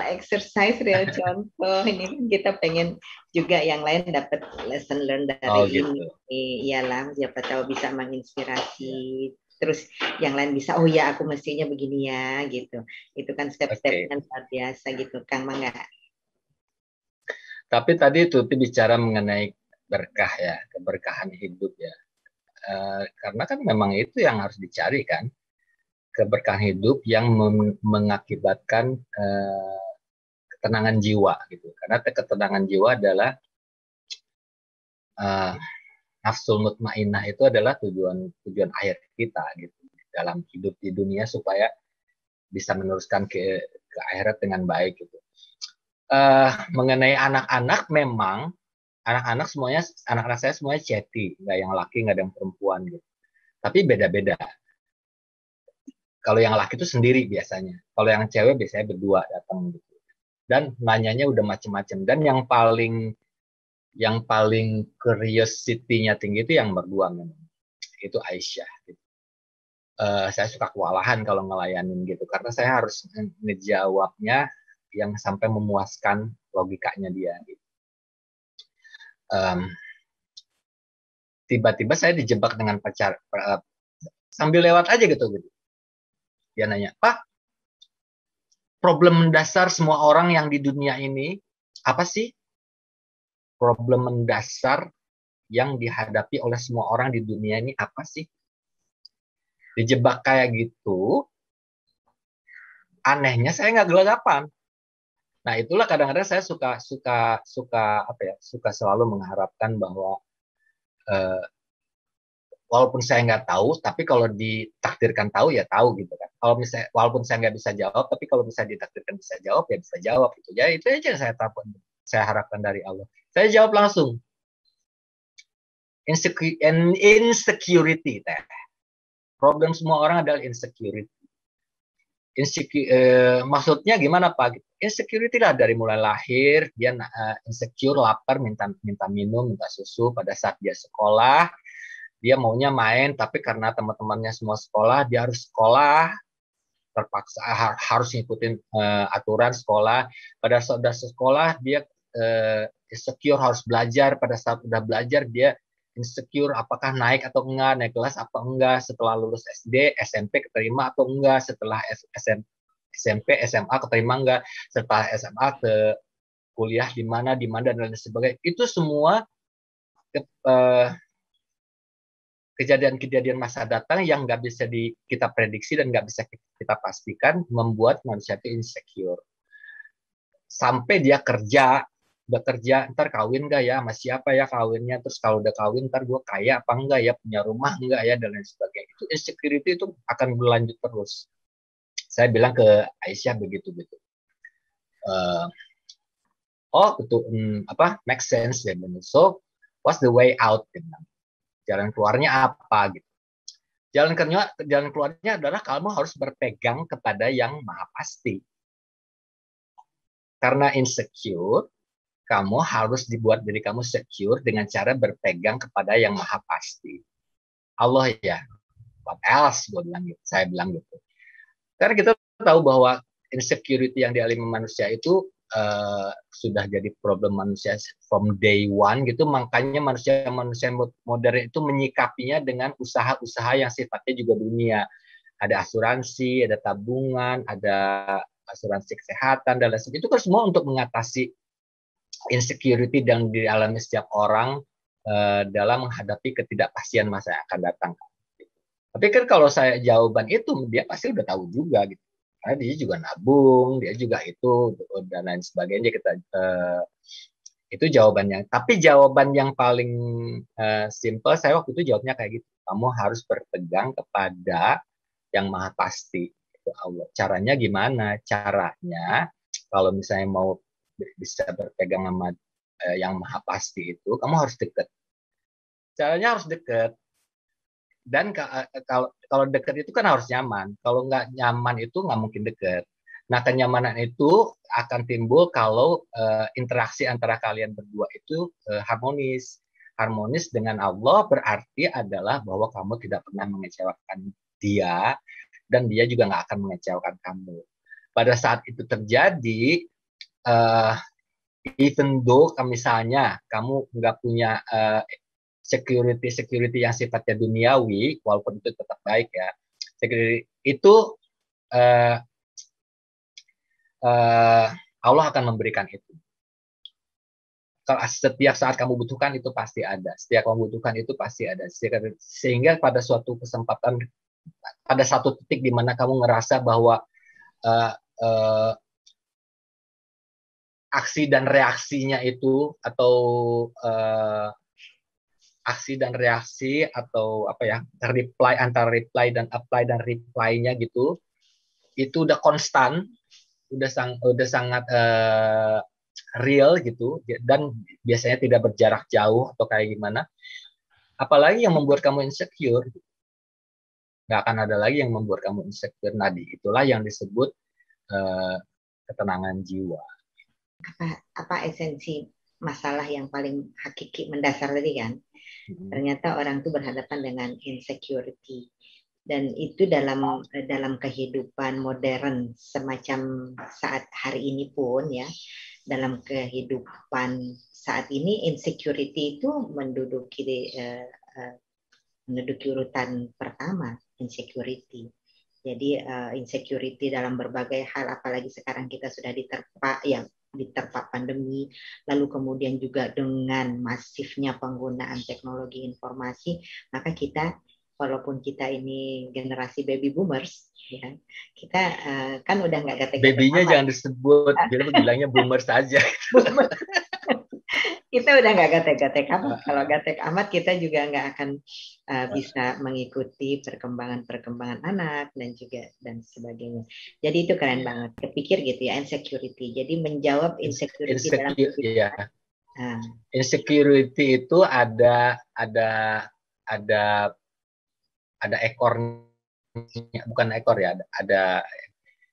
[SPEAKER 1] exercise, real contoh. Ini kan kita pengen juga yang lain dapat lesson learn dari
[SPEAKER 2] gitu.
[SPEAKER 1] ini. Iyalah, siapa tahu bisa menginspirasi. Terus yang lain bisa, oh ya aku mestinya begini ya gitu. Itu kan step-stepnya luar biasa gitu, Kang Mangga.
[SPEAKER 2] Tapi tadi Tuti bicara mengenai berkah ya, keberkahan hidup ya. Karena kan memang itu yang harus dicari kan, keberkahan hidup yang mengakibatkan ketenangan jiwa gitu. Karena ketenangan jiwa adalah nafsul mutmainnah, itu adalah tujuan akhir kita gitu dalam hidup di dunia, supaya bisa meneruskan ke akhirat dengan baik gitu. Mengenai anak-anak, memang anak-anak saya semuanya ceti, nggak yang laki nggak ada yang perempuan gitu. Tapi beda-beda. Kalau yang laki itu sendiri biasanya, kalau yang cewek biasanya berdua datang gitu. Dan nanyanya udah macem-macem. Dan yang paling curiosity-nya tinggi itu yang berdua memang. Itu Aisyah. Gitu. Saya suka kewalahan kalau ngelayanin gitu, karena saya harus ngejawabnya yang sampai memuaskan logikanya dia. Gitu. Tiba-tiba saya dijebak dengan pacar, sambil lewat aja gitu. Dia nanya, Pak, problem mendasar semua orang yang di dunia ini apa sih? Problem mendasar yang dihadapi oleh semua orang di dunia ini apa sih? dijebak kayak gitu, anehnya saya nggak gelagapan. Nah, itulah kadang-kadang saya suka apa ya, suka selalu mengharapkan bahwa eh, walaupun saya nggak tahu, tapi kalau ditakdirkan tahu ya tahu gitu kan. Kalau misalnya walaupun saya nggak bisa jawab, tapi kalau bisa ditakdirkan bisa jawab ya bisa jawab gitu. Ya itu aja yang saya harapkan dari Allah. Saya jawab langsung. Insecurity, teh. Problem semua orang adalah insecurity. Maksudnya gimana Pak? Insecurity lah dari mulai lahir dia insecure, lapar, minta minum, minta susu. Pada saat dia sekolah, dia maunya main, tapi karena teman-temannya semua sekolah, dia harus sekolah, terpaksa harus ngikutin aturan sekolah. Pada saat sudah sekolah, dia insecure harus belajar. Pada saat udah belajar, dia insecure apakah naik atau enggak, naik kelas apa enggak, setelah lulus SD, SMP keterima atau enggak, setelah SMP, SMA keterima enggak, setelah SMA ke kuliah di mana dan lain sebagainya. Itu semua kejadian-kejadian masa datang yang nggak bisa kita prediksi dan nggak bisa kita pastikan membuat manusia itu insecure. Sampai dia udah kerja, ntar kawin nggak ya, sama siapa ya kawinnya, terus kalau udah kawin ntar gue kaya apa enggak ya, punya rumah enggak ya, dan lain sebagainya. Itu insecurity itu akan berlanjut terus. Saya bilang ke Aisyah begitu gitu. Betul, make sense ya. So what's the way out? Jalan keluarnya apa gitu? Jalan keluarnya adalah kamu harus berpegang kepada yang maha pasti. Karena insecure, kamu harus dibuat diri kamu secure dengan cara berpegang kepada yang maha pasti. Allah ya, what else? Saya bilang gitu. Karena kita tahu bahwa insecurity yang dialami manusia itu sudah jadi problem manusia from day one gitu. Makanya manusia modern itu menyikapinya dengan usaha-usaha yang sifatnya juga dunia. Ada asuransi, ada tabungan, ada asuransi kesehatan dan lain sebagainya. Itu kan semua untuk mengatasi insecurity yang dialami setiap orang dalam menghadapi ketidakpastian masa yang akan datang. Tapi kan kalau saya jawaban itu, dia pasti udah tahu juga gitu. Karena dia juga nabung, dia juga itu dan lain sebagainya. Itu jawabannya. Tapi jawaban yang paling simple, saya waktu itu jawabnya kayak gitu. Kamu harus berpegang kepada yang maha pasti, itu Allah. Caranya gimana? Caranya kalau misalnya mau bisa berpegang sama yang maha pasti itu, kamu harus dekat. Caranya harus dekat. Dan kalau dekat itu kan harus nyaman. Kalau nggak nyaman itu nggak mungkin dekat. Nah, kenyamanan itu akan timbul kalau interaksi antara kalian berdua itu harmonis. Harmonis dengan Allah berarti adalah bahwa kamu tidak pernah mengecewakan dia, dan dia juga nggak akan mengecewakan kamu. Pada saat itu terjadi, even though misalnya kamu nggak punya security yang sifatnya duniawi, walaupun itu tetap baik ya, security itu Allah akan memberikan itu. Setiap saat kamu butuhkan itu pasti ada. Setiap kamu butuhkan itu pasti ada. Sehingga pada suatu kesempatan, pada satu titik di mana kamu ngerasa bahwa aksi dan reaksinya itu atau aksi dan reaksi atau apa ya, reply antara reply dan apply dan reply-nya gitu, itu udah konstan, udah sangat real gitu, dan biasanya tidak berjarak jauh atau kayak gimana. Apalagi yang membuat kamu insecure, nggak akan ada lagi yang membuat kamu insecure. Nah, itulah yang disebut ketenangan jiwa.
[SPEAKER 1] Apa esensi masalah yang paling hakiki mendasar tadi kan? Ternyata orang itu berhadapan dengan insecurity, dan itu dalam kehidupan modern semacam saat hari ini pun ya, dalam kehidupan saat ini insecurity itu menduduki urutan pertama, insecurity. Jadi insecurity dalam berbagai hal, apalagi sekarang kita sudah diterpa pandemi, lalu kemudian juga dengan masifnya penggunaan teknologi informasi, maka kita walaupun kita ini generasi baby boomers, ya, kita kan udah nggak gatek-gatek
[SPEAKER 2] Babynya
[SPEAKER 1] amat.
[SPEAKER 2] jangan disebut, bilangnya boomer saja.
[SPEAKER 1] Kita udah nggak gatek-gatek amat. Kalau gatek amat kita juga nggak akan bisa mengikuti perkembangan anak dan sebagainya. Jadi itu keren banget. Kepikir gitu ya, insecurity. Jadi menjawab insecurity dalam hidup kita.
[SPEAKER 2] Ya. Insecurity itu ada ekornya, bukan ekor ya, ada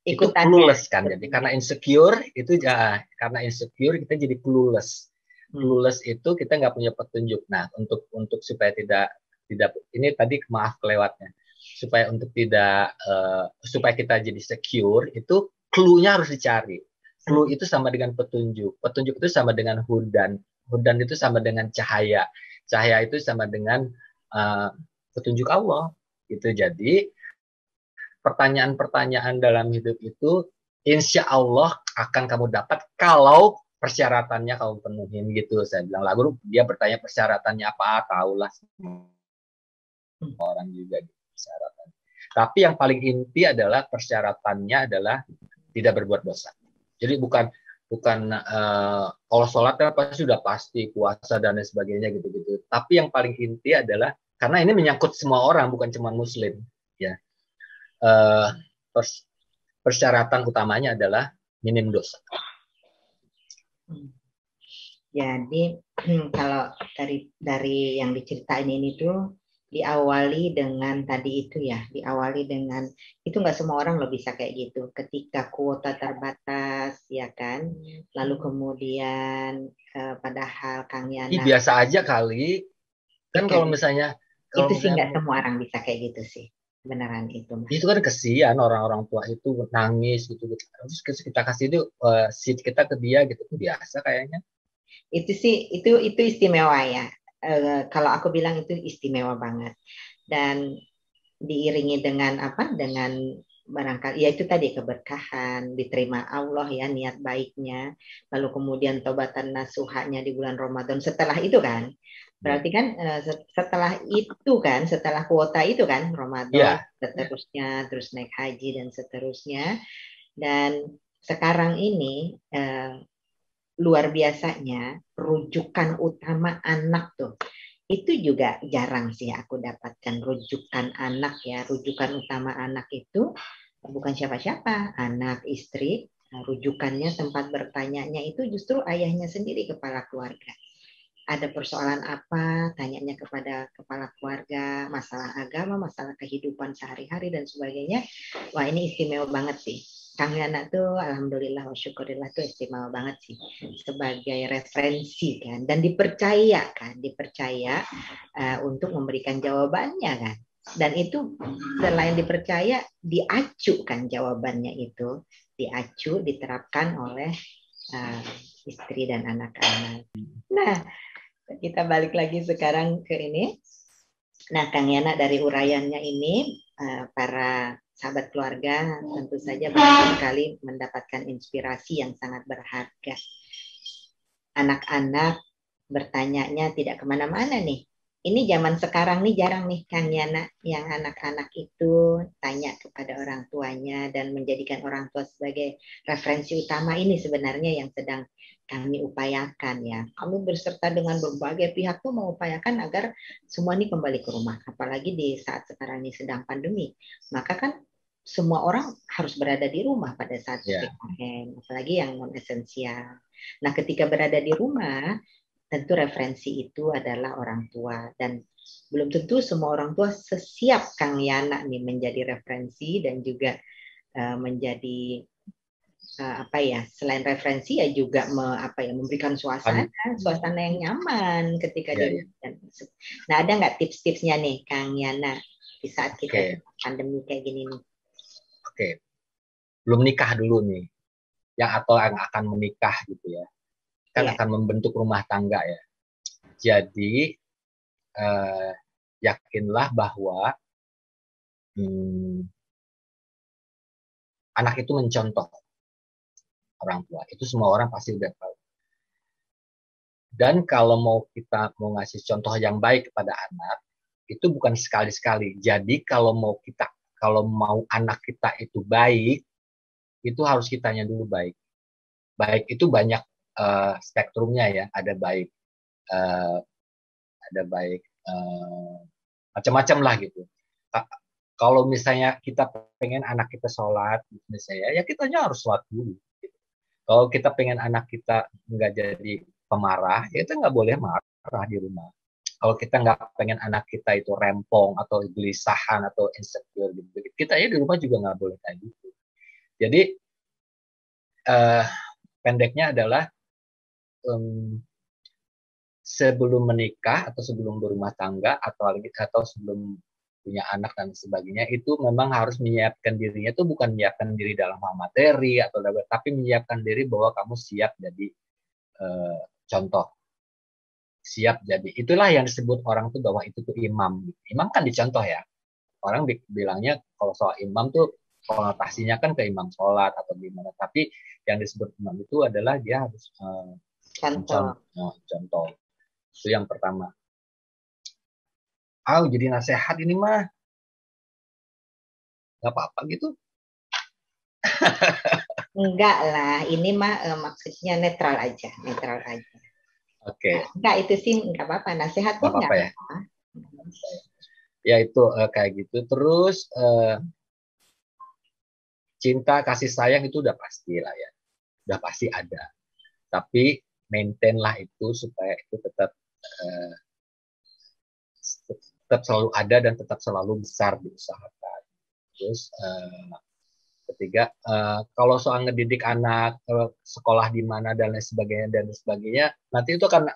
[SPEAKER 2] itu clueless kan. Jadi karena insecure kita jadi clueless. Clueless itu kita nggak punya petunjuk. Nah, untuk supaya tidak ini tadi maaf kelewatnya. Supaya supaya kita jadi secure itu clue-nya harus dicari. Clue itu sama dengan petunjuk. Petunjuk itu sama dengan hudan. Hudan itu sama dengan cahaya. Cahaya itu sama dengan petunjuk Allah. Gitu. Jadi pertanyaan-pertanyaan dalam hidup itu insya Allah akan kamu dapat kalau persyaratannya kamu penuhin gitu. Saya bilang, lalu dia bertanya persyaratannya apa, tahulah orang juga persyaratan. Tapi yang paling inti adalah persyaratannya adalah tidak berbuat dosa. Jadi bukan kalau sholat sudah pasti, puasa dan lain sebagainya gitu-gitu. Tapi yang paling inti adalah karena ini menyangkut semua orang, bukan cuma Muslim, ya. Persyaratan utamanya adalah minim dosa.
[SPEAKER 1] Jadi kalau dari yang diceritain ini tuh diawali dengan tadi itu ya, diawali dengan itu nggak semua orang loh bisa kayak gitu. Ketika kuota terbatas, ya kan, lalu kemudian padahal Kang Yana
[SPEAKER 2] biasa aja kali kan kalau misalnya
[SPEAKER 1] itu sih nggak semua orang bisa kayak gitu sih. Beneran itu Mas.
[SPEAKER 2] Itu kan kesian orang-orang tua itu nangis gitu. Terus kita kasih itu seat kita ke dia gitu, biasa kayaknya.
[SPEAKER 1] Itu sih itu istimewa ya. Kalau aku bilang itu istimewa banget. Dan diiringi dengan dengan barangkali ya itu tadi keberkahan, diterima Allah ya niat baiknya, lalu kemudian tobatan nasuhanya di bulan Ramadan. Setelah itu kan berarti kan setelah kuota itu kan Ramadan, seterusnya terus naik haji dan seterusnya. Dan sekarang ini luar biasanya rujukan utama anak tuh itu juga jarang sih aku dapatkan. Rujukan anak ya, rujukan utama anak itu bukan siapa-siapa, anak, istri. Rujukannya, tempat bertanyanya itu justru ayahnya sendiri, kepala keluarga. Ada persoalan apa, tanyanya kepada kepala keluarga, masalah agama, masalah kehidupan sehari-hari dan sebagainya. Wah, ini istimewa banget sih. Kang Yana tuh alhamdulillah wa syukurillah tuh istimewa banget sih sebagai referensi kan, dan dipercaya untuk memberikan jawabannya kan. Dan itu selain dipercaya, diacu kan jawabannya itu, diacu, diterapkan oleh istri dan anak-anak. Nah, kita balik lagi sekarang ke ini. Nah, Kang Yana dari uraiannya ini, para sahabat keluarga tentu saja banyak sekali mendapatkan inspirasi yang sangat berharga. Anak-anak bertanyanya tidak kemana-mana nih. Ini zaman sekarang nih jarang nih Kang Yana yang anak-anak itu tanya kepada orang tuanya dan menjadikan orang tua sebagai referensi utama. Ini sebenarnya yang sedang kami upayakan ya. Kami berserta dengan berbagai pihak tuh mengupayakan agar semua ini kembali ke rumah. Apalagi di saat sekarang ini sedang pandemi. Maka kan semua orang harus berada di rumah pada saat PPKM, apalagi yang non esensial. Nah, ketika berada di rumah, tentu referensi itu adalah orang tua, dan belum tentu semua orang tua sesiap Kang Yana nih menjadi referensi dan juga menjadi selain referensi ya juga memberikan suasana yang nyaman ketika di rumah. Nah, ada nggak tips-tipsnya nih Kang Yana di saat kita pandemi kayak gini nih?
[SPEAKER 2] Oke. Belum nikah dulu nih. Atau yang akan menikah gitu ya. Kan akan membentuk rumah tangga ya. Jadi yakinlah bahwa anak itu mencontoh orang tua. Itu semua orang pasti udah tahu. Dan kalau kita mau ngasih contoh yang baik kepada anak, itu bukan sekali-sekali. Jadi kalau mau anak kita itu baik, itu harus kitanya dulu baik. Baik itu banyak spektrumnya ya. Uh, ada baik macam-macam lah gitu. Kalau misalnya kita pengen anak kita sholat, misalnya ya kitanya harus sholat dulu. Gitu. Kalau kita pengen anak kita nggak jadi pemarah, ya kita nggak boleh marah di rumah. Kalau kita nggak pengen anak kita itu rempong atau gelisahan atau insecure gitu, kita ya di rumah juga nggak boleh kayak gitu. Jadi pendeknya adalah sebelum menikah atau sebelum berumah tangga atau sebelum punya anak dan sebagainya, itu memang harus menyiapkan dirinya, itu bukan menyiapkan diri dalam hal materi atau tapi menyiapkan diri bahwa kamu siap jadi contoh, siap jadi, itulah yang disebut orang tuh bahwa itu tuh imam. Imam kan dicontoh ya, orang bilangnya kalau soal imam tuh konotasinya kan ke imam sholat atau gimana, tapi yang disebut imam itu adalah dia harus contoh. Itu yang pertama. Jadi nasihat ini mah nggak apa-apa gitu.
[SPEAKER 1] Enggak lah, ini mah maksudnya netral aja.
[SPEAKER 2] Oke.
[SPEAKER 1] Enggak, itu sih nggak apa-apa, nasihat kok nggak apa-apa.
[SPEAKER 2] Ya itu kayak gitu. Terus cinta kasih sayang itu udah pasti lah ya, udah pasti ada. Tapi maintain lah itu supaya itu tetap selalu ada dan tetap selalu besar diusahakan. Terus ketiga, kalau soal ngedidik anak, sekolah di mana dan lain sebagainya, nanti itu kan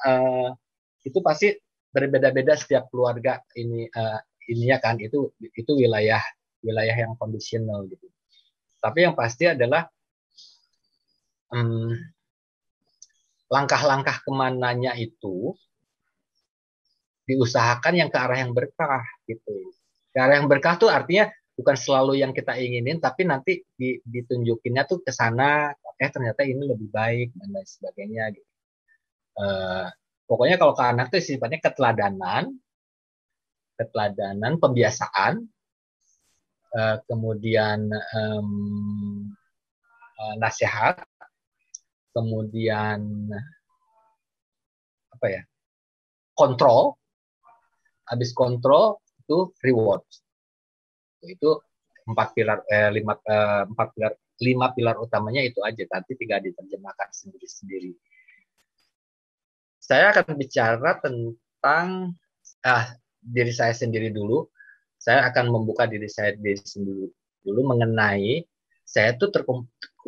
[SPEAKER 2] itu pasti berbeda-beda setiap keluarga ininya kan, itu wilayah yang kondisional gitu. Tapi yang pasti adalah langkah-langkah kemananya itu diusahakan yang ke arah yang berkah gitu. Ke arah yang berkah tuh artinya bukan selalu yang kita inginin, tapi nanti ditunjukinnya tuh ke sana, ternyata ini lebih baik dan lain sebagainya gitu. Pokoknya kalau ke anak tuh sifatnya keteladanan, pembiasaan, kemudian nasihat, kemudian kontrol, habis kontrol itu reward. Itu 5 pilar utamanya itu aja, nanti tinggal diterjemahkan sendiri-sendiri. Saya akan bicara tentang diri saya sendiri dulu. Saya akan membuka diri saya sendiri dulu mengenai saya tuh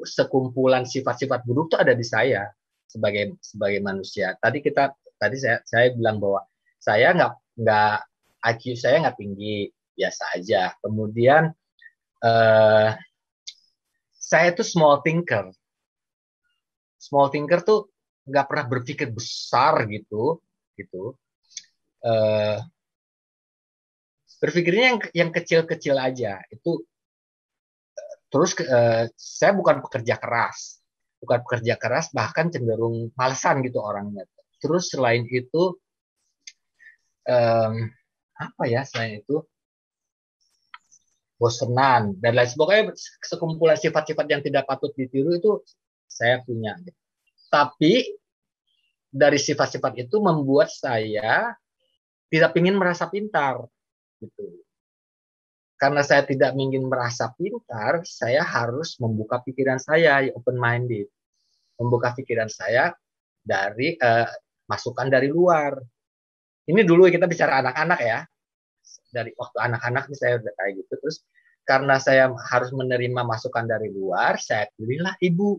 [SPEAKER 2] sekumpulan sifat-sifat buruk tuh ada di saya sebagai manusia. Tadi saya bilang bahwa saya nggak IQ saya nggak tinggi, biasa aja. Kemudian saya tuh small thinker. Small thinker tuh nggak pernah berpikir besar gitu. Berpikirnya yang kecil-kecil aja. Itu terus saya bukan pekerja keras, bahkan cenderung malesan gitu orangnya. Terus selain itu selain itu bosenan dan lain sebagainya, sekumpulan sifat-sifat yang tidak patut ditiru itu saya punya. Tapi dari sifat-sifat itu membuat saya tidak ingin merasa pintar gitu. Karena saya tidak ingin merasa pintar, saya harus membuka pikiran saya, open minded, membuka pikiran saya dari masukan dari luar. Ini dulu kita bicara anak-anak ya. Dari waktu anak-anak saya udah kayak gitu. Terus karena saya harus menerima masukan dari luar, saya pilihlah ibu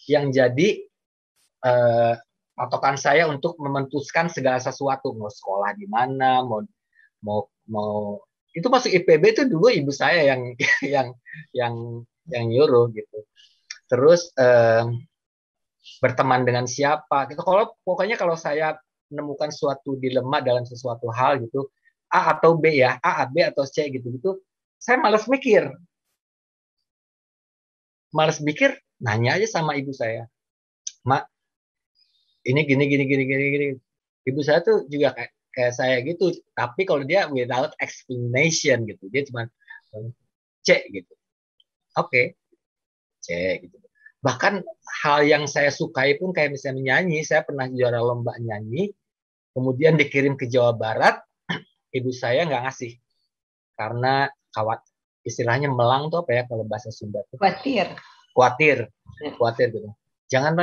[SPEAKER 2] yang jadi patokan saya untuk memutuskan segala sesuatu, mau sekolah di mana, mau itu masuk IPB itu dulu ibu saya yang nyuruh gitu. Terus berteman dengan siapa gitu. Pokoknya kalau saya menemukan suatu dilema dalam sesuatu hal gitu, A atau B ya, A, B atau C gitu, saya malas mikir, nanya aja sama ibu saya, Mak, ini gini. Ibu saya tuh juga kayak saya gitu. Tapi kalau dia without explanation gitu, dia cuma C gitu. Oke, C gitu. Bahkan hal yang saya sukai pun kayak misalnya menyanyi, saya pernah juara lomba nyanyi, kemudian dikirim ke Jawa Barat, ibu saya nggak ngasih karena istilahnya melang tuh apa ya kalau bahasa Sunda tuh? Khawatir gitu. Jangan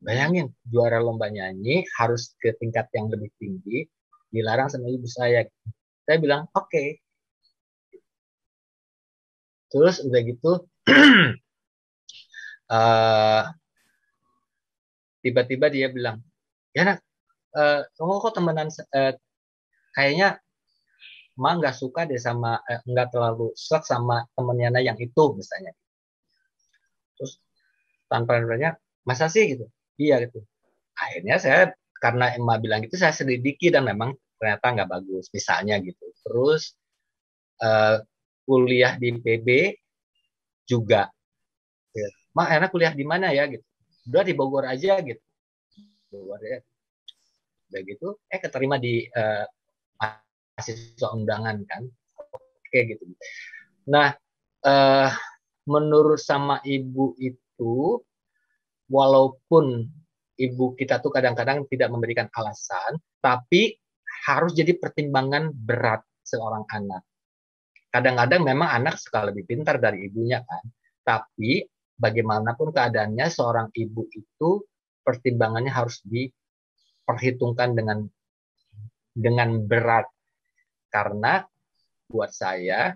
[SPEAKER 2] bayangin juara lomba nyanyi harus ke tingkat yang lebih tinggi, dilarang sama ibu saya. Saya bilang oke. Okay. Terus udah gitu tiba-tiba dia bilang, ya nak, kamu kok temenan kayaknya Ma nggak suka deh sama nggak terlalu suka sama temennya yang itu misalnya. Terus tanpa nanya, masa sih gitu? Iya gitu. Akhirnya saya karena Emma bilang gitu saya selidiki dan memang ternyata nggak bagus misalnya gitu. Terus kuliah di PB juga. Ma enak kuliah di mana ya gitu. Udah di Bogor aja gitu. Bogor ya. Udah gitu keterima di mahasiswa undangan kan. Oke gitu. Nah, menurut sama ibu itu, walaupun ibu kita tuh kadang-kadang tidak memberikan alasan, tapi harus jadi pertimbangan berat seorang anak. Kadang-kadang memang anak suka lebih pintar dari ibunya kan, tapi bagaimanapun keadaannya seorang ibu itu pertimbangannya harus diperhitungkan dengan berat. Karena buat saya,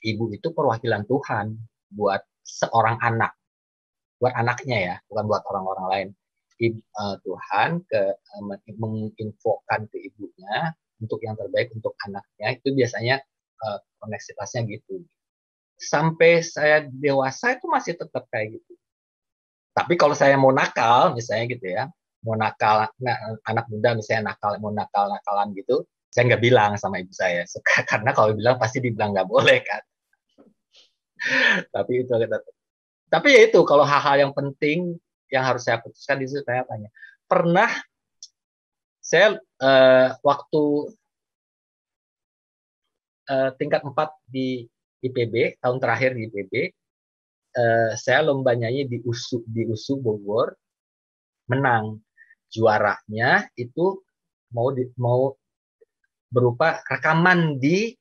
[SPEAKER 2] ibu itu perwakilan Tuhan buat seorang anak. Buat anaknya ya, bukan buat orang-orang lain. Tuhan menginfokan ke ibunya untuk yang terbaik untuk anaknya, itu biasanya koneksitasnya gitu. Sampai saya dewasa itu masih tetap kayak gitu. Tapi kalau saya mau nakal, misalnya gitu ya, mau nakal, anak muda misalnya mau nakalan gitu, saya nggak bilang sama ibu saya. Karena kalau bilang pasti dibilang nggak boleh kan. Tapi itu tapi ya itu kalau hal-hal yang penting yang harus saya putuskan di situ saya tanya. Pernah saya waktu tingkat 4 di IPB, tahun terakhir di IPB, saya lomba nyanyi di USU Bogor, menang. Juaranya itu mau berupa rekaman di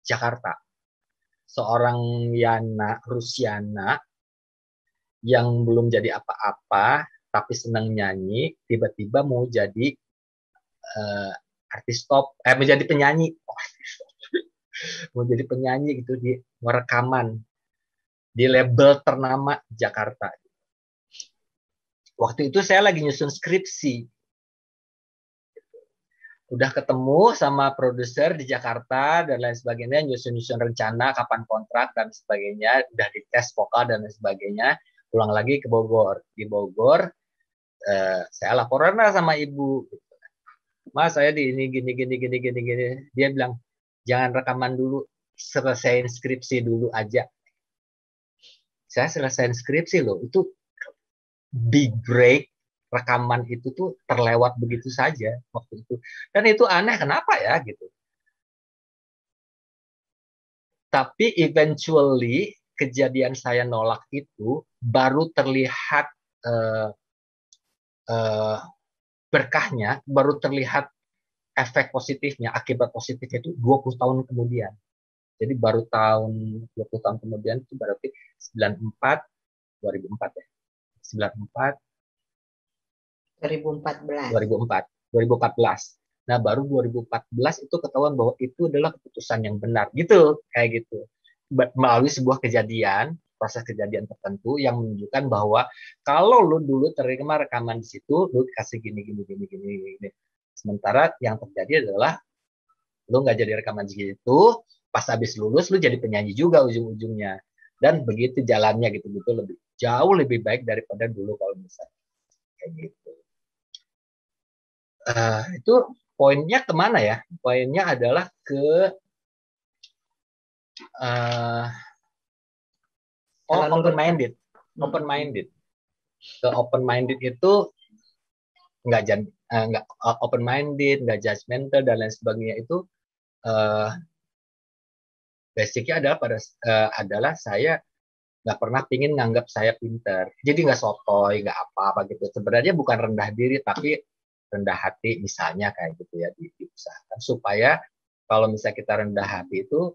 [SPEAKER 2] Jakarta. Seorang Yana Rusiana yang belum jadi apa-apa, tapi senang nyanyi, tiba-tiba mau jadi artis top, menjadi penyanyi. Mau jadi penyanyi gitu di rekaman di label ternama Jakarta. Waktu itu saya lagi nyusun skripsi. Udah ketemu sama produser di Jakarta dan lain sebagainya, nyusun rencana kapan kontrak dan sebagainya, udah dites vokal dan lain sebagainya, pulang lagi ke Bogor. Di Bogor saya laporan lah sama ibu. Mas, saya di ini gini. Dia bilang, jangan rekaman dulu, selesaiin skripsi dulu aja. Saya selesaiin skripsi loh, itu big break, rekaman itu tuh terlewat begitu saja waktu itu. Dan itu aneh, kenapa ya gitu. Tapi eventually kejadian saya nolak itu baru terlihat berkahnya, baru terlihat efek positifnya, akibat positifnya itu 20 tahun kemudian. Jadi baru 20 tahun kemudian itu berarti 2004 ya. 2014. Nah, baru 2014 itu ketahuan bahwa itu adalah keputusan yang benar. Gitu, kayak gitu. Melalui sebuah proses kejadian tertentu yang menunjukkan bahwa kalau lu dulu terima rekaman di situ, lu kasih gini. Sementara yang terjadi adalah lu nggak jadi rekaman di situ, pas habis lulus lu jadi penyanyi juga ujung-ujungnya. Dan begitu jalannya gitu jauh lebih baik daripada dulu kalau misalnya kayak gitu. Itu poinnya kemana ya? Poinnya adalah ke open minded. Ke open minded itu nggak nggak open minded, nggak judgmental dan lain sebagainya itu basicnya adalah saya nggak pernah pingin nganggap saya pinter. Jadi nggak sotoy, nggak apa-apa gitu. Sebenarnya bukan rendah diri, tapi rendah hati misalnya kayak gitu ya diusahakan supaya kalau misalnya kita rendah hati itu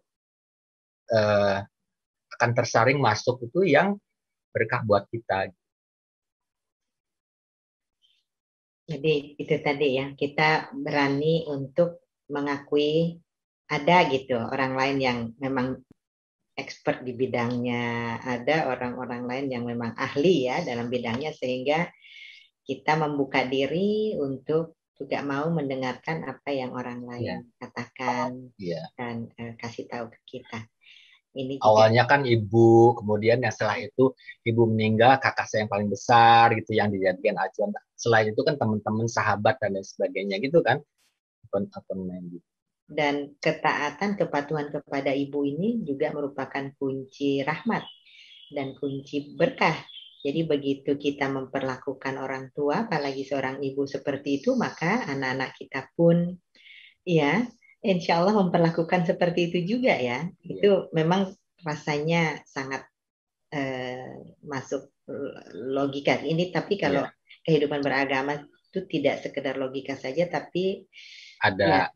[SPEAKER 2] akan tersaring masuk itu yang berkah buat kita.
[SPEAKER 1] Jadi itu tadi ya, kita berani untuk mengakui ada gitu orang lain yang memang expert di bidangnya, ada orang-orang lain yang memang ahli ya dalam bidangnya, sehingga kita membuka diri untuk juga mau mendengarkan apa yang orang lain katakan dan kasih tahu ke kita. Ini juga.
[SPEAKER 2] Awalnya kan ibu, kemudian yang setelah itu ibu meninggal, kakak saya yang paling besar gitu yang dijadikan acuan. Selain itu kan teman-teman, sahabat dan lain sebagainya gitu kan. Gitu.
[SPEAKER 1] Dan ketaatan, kepatuhan kepada ibu ini juga merupakan kunci rahmat dan kunci berkah. Jadi begitu kita memperlakukan orang tua, apalagi seorang ibu seperti itu, maka anak-anak kita pun ya insya Allah memperlakukan seperti itu juga ya. Itu memang rasanya sangat masuk logika. Ini tapi kalau kehidupan beragama itu tidak sekedar logika saja, tapi ada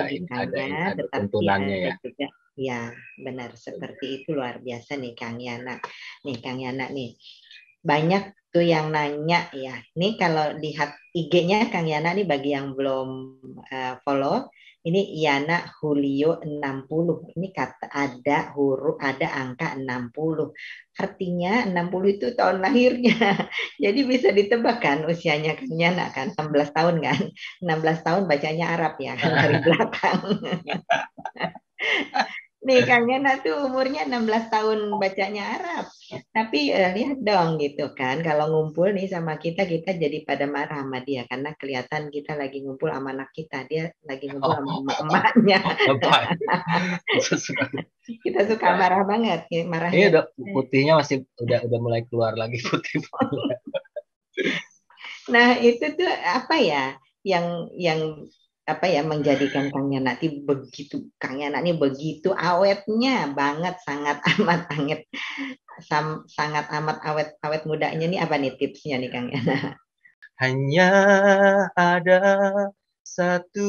[SPEAKER 1] logikanya,
[SPEAKER 2] ada
[SPEAKER 1] tetapi
[SPEAKER 2] ada
[SPEAKER 1] juga ya benar seperti itu. Luar biasa nih Kang Yana. Nih Kang Yana nih. Banyak tuh yang nanya ya. Nih kalau lihat IG-nya Kang Yana nih bagi yang belum follow, ini Yana Julio 60. Ini kata ada angka 60. Artinya 60 itu tahun lahirnya. Jadi bisa ditebak kan usianya Kang Yana kan 16 tahun kan. 16 tahun bacanya Arab ya kan dari belakang. Nih Kang Yana tuh umurnya 16 tahun bacanya Arab. Tapi lihat dong gitu kan. Kalau ngumpul nih sama kita jadi pada marah sama dia. Karena kelihatan kita lagi ngumpul sama anak kita. Dia lagi ngumpul sama emak-emaknya. Kita suka marah banget. Marahnya.
[SPEAKER 2] Ini udah putihnya masih udah mulai keluar lagi putih.
[SPEAKER 1] Nah itu tuh apa ya yang apa ya menjadikan Kang Yana ini begitu awetnya banget, sangat amat awet mudanya nih. Apa nih tipsnya nih Kang Yana?
[SPEAKER 2] Hanya ada satu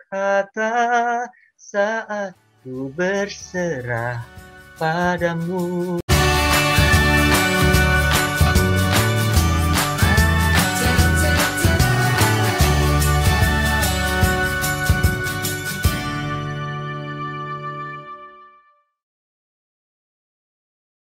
[SPEAKER 2] kata saat ku berserah padamu.